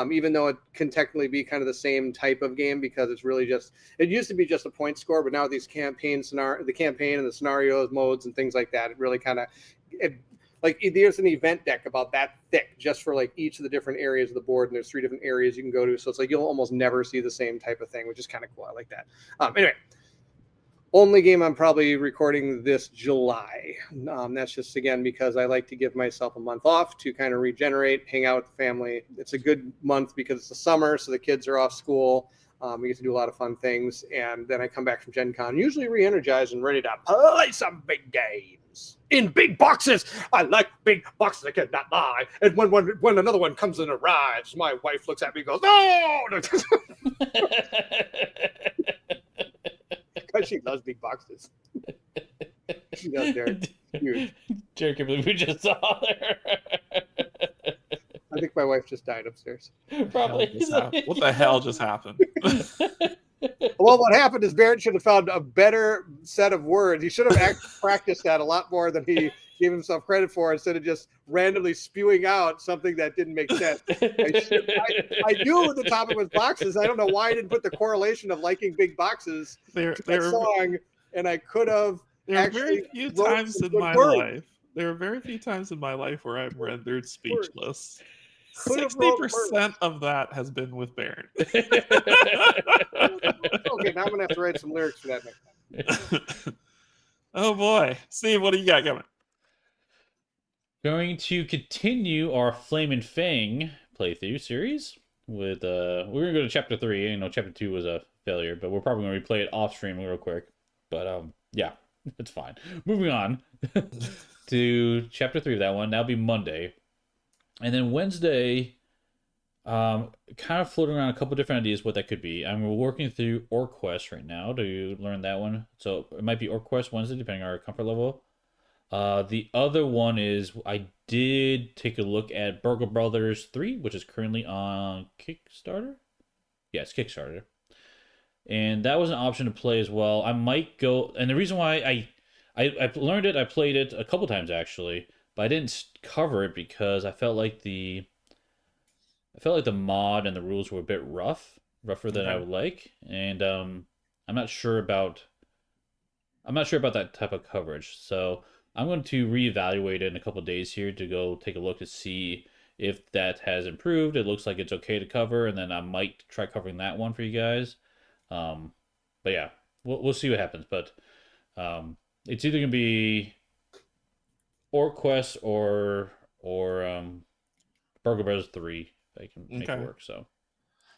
even though it can technically be kind of the same type of game, because it's really just, it used to be just a point score, but now these the campaign and the scenarios, modes, and things like that, it really kind of, like there's an event deck about that thick just for like each of the different areas of the board, and there's 3 different areas you can go to, so it's like you'll almost never see the same type of thing, which is kind of cool. I like that. Anyway, only game I'm probably recording this July. That's just, again, because I like to give myself a month off to kind of regenerate, hang out with the family. It's a good month because it's the summer, so the kids are off school. We get to do a lot of fun things. And then I come back from Gen Con, usually re-energized and ready to play some big games in big boxes. I like big boxes, I cannot lie. And when another one comes and arrives, my wife looks at me and goes, no! She loves big boxes. She does, Derek. Huge. Derek, I believe we just saw there. I think my wife just died upstairs. Probably. What the hell just happened? Well, what happened is Barrett should have found a better set of words. He should have practiced that a lot more than he gave himself credit for, instead of just randomly spewing out something that didn't make sense. I knew the topic was boxes. I don't know why I didn't put the correlation of liking big boxes to that song, and I could have. There are very few times in my life. There are very few times in my life where I'm rendered speechless. 60% of that has been with Baron. Okay, now I'm gonna have to write some lyrics for that next time. Oh boy, Steve, what do you got coming? Going to continue our Flame and Fang playthrough series with we're gonna go to chapter 3. You know, chapter 2 was a failure, but we're probably gonna replay it off stream real quick. But yeah, it's fine. Moving on to chapter 3 of that one. That'll be Monday, and then Wednesday, kind of floating around a couple different ideas what that could be. I'm working through OrcQuest right now to learn that one, so it might be OrcQuest Wednesday depending on our comfort level. The other one is I did take a look at Burgle Brothers 3, which is currently on Kickstarter. Yeah, it's Kickstarter. And that was an option to play as well. I might go, and the reason why I learned it, I played it a couple times actually, but I didn't cover it because I felt like the mod and the rules were a bit rougher than I would like, and I'm not sure about that type of coverage. So I'm going to reevaluate it in a couple of days here to go take a look to see if that has improved. It looks like it's okay to cover, and then I might try covering that one for you guys. But yeah, we'll see what happens. But it's either gonna be OrcQuest or Burgle Brothers 3 that I can make it work. So.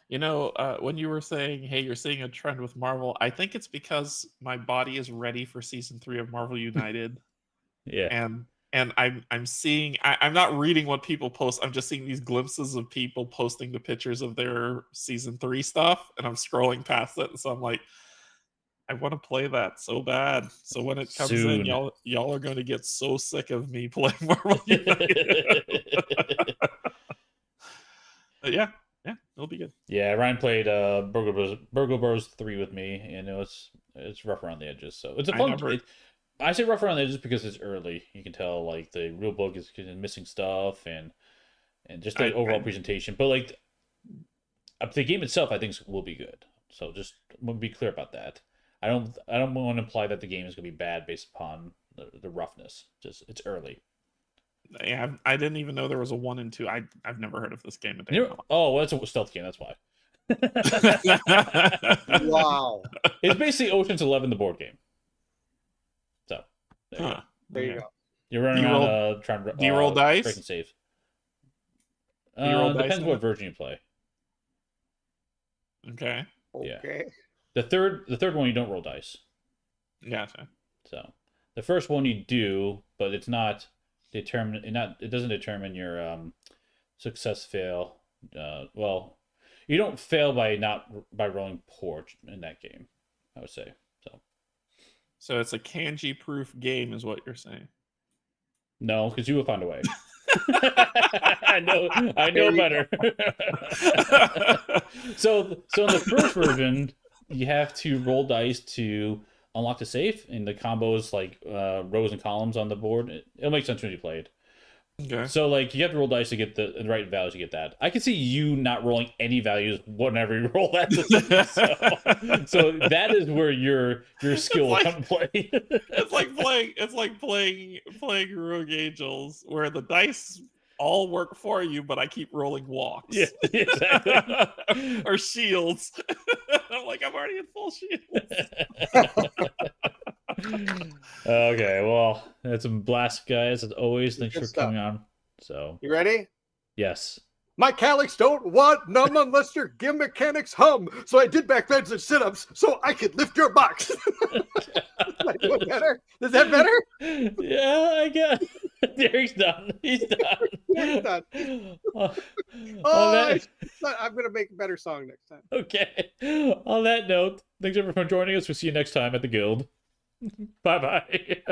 You know, when you were saying, hey, you're seeing a trend with Marvel, I think it's because my body is ready for season 3 of Marvel United. Yeah. And I'm seeing, I'm not reading what people post. I'm just seeing these glimpses of people posting the pictures of their season 3 stuff, and I'm scrolling past it. So I'm like, I want to play that so bad. So when it comes in, y'all are going to get so sick of me playing Marvel United. But yeah, it'll be good. Yeah, Ryan played Burgle Bros 3 with me, and it's rough around the edges. So it's a fun. I say rough around the edges because it's early. You can tell like the real book is missing stuff and just the overall presentation. But like the game itself, I think will be good. So just want to be clear about that. I don't want to imply that the game is going to be bad based upon the roughness. Just it's early. Yeah, I didn't even know there was a 1 and 2. I've never heard of this game a day. Oh, well, it's a stealth game. That's why. Wow. It's basically Ocean's 11, the board game. So there you go. There you go. You're running around trying to do you roll dice? Break and save. Do you roll dice Depends what version you play. Okay. Okay. The third one you don't roll dice. Gotcha. So the first one you do, but it's not determined. It doesn't determine your success fail. Well, you don't fail by rolling poor in that game, I would say. So it's a kanji proof game, is what you're saying. No, because you will find a way. I know better. So in the first version, you have to roll dice to unlock the safe, and the combos like rows and columns on the board. It'll make sense when you play it. Okay. So like you have to roll dice to get the right values to get that. I can see you not rolling any values whenever you roll that. So that is where your skill will come into play. It's like playing Rogue Angels, where the dice all work for you, but I keep rolling walks. Yeah, exactly. Or shields. I'm like, I'm already in full shields. Okay, well, that's a blast, guys. As always, thanks Good for stuff. coming on. So, You ready? yes. My calyx don't want none unless your game mechanics hum. So I did back bends and sit-ups so I could lift your box. Am I doing better? Is that better? Yeah, I guess. Derek's done. He's done. Derek's done. On I'm going to make a better song next time. Okay. On that note, thanks everyone for joining us. We'll see you next time at the Guild. Bye-bye.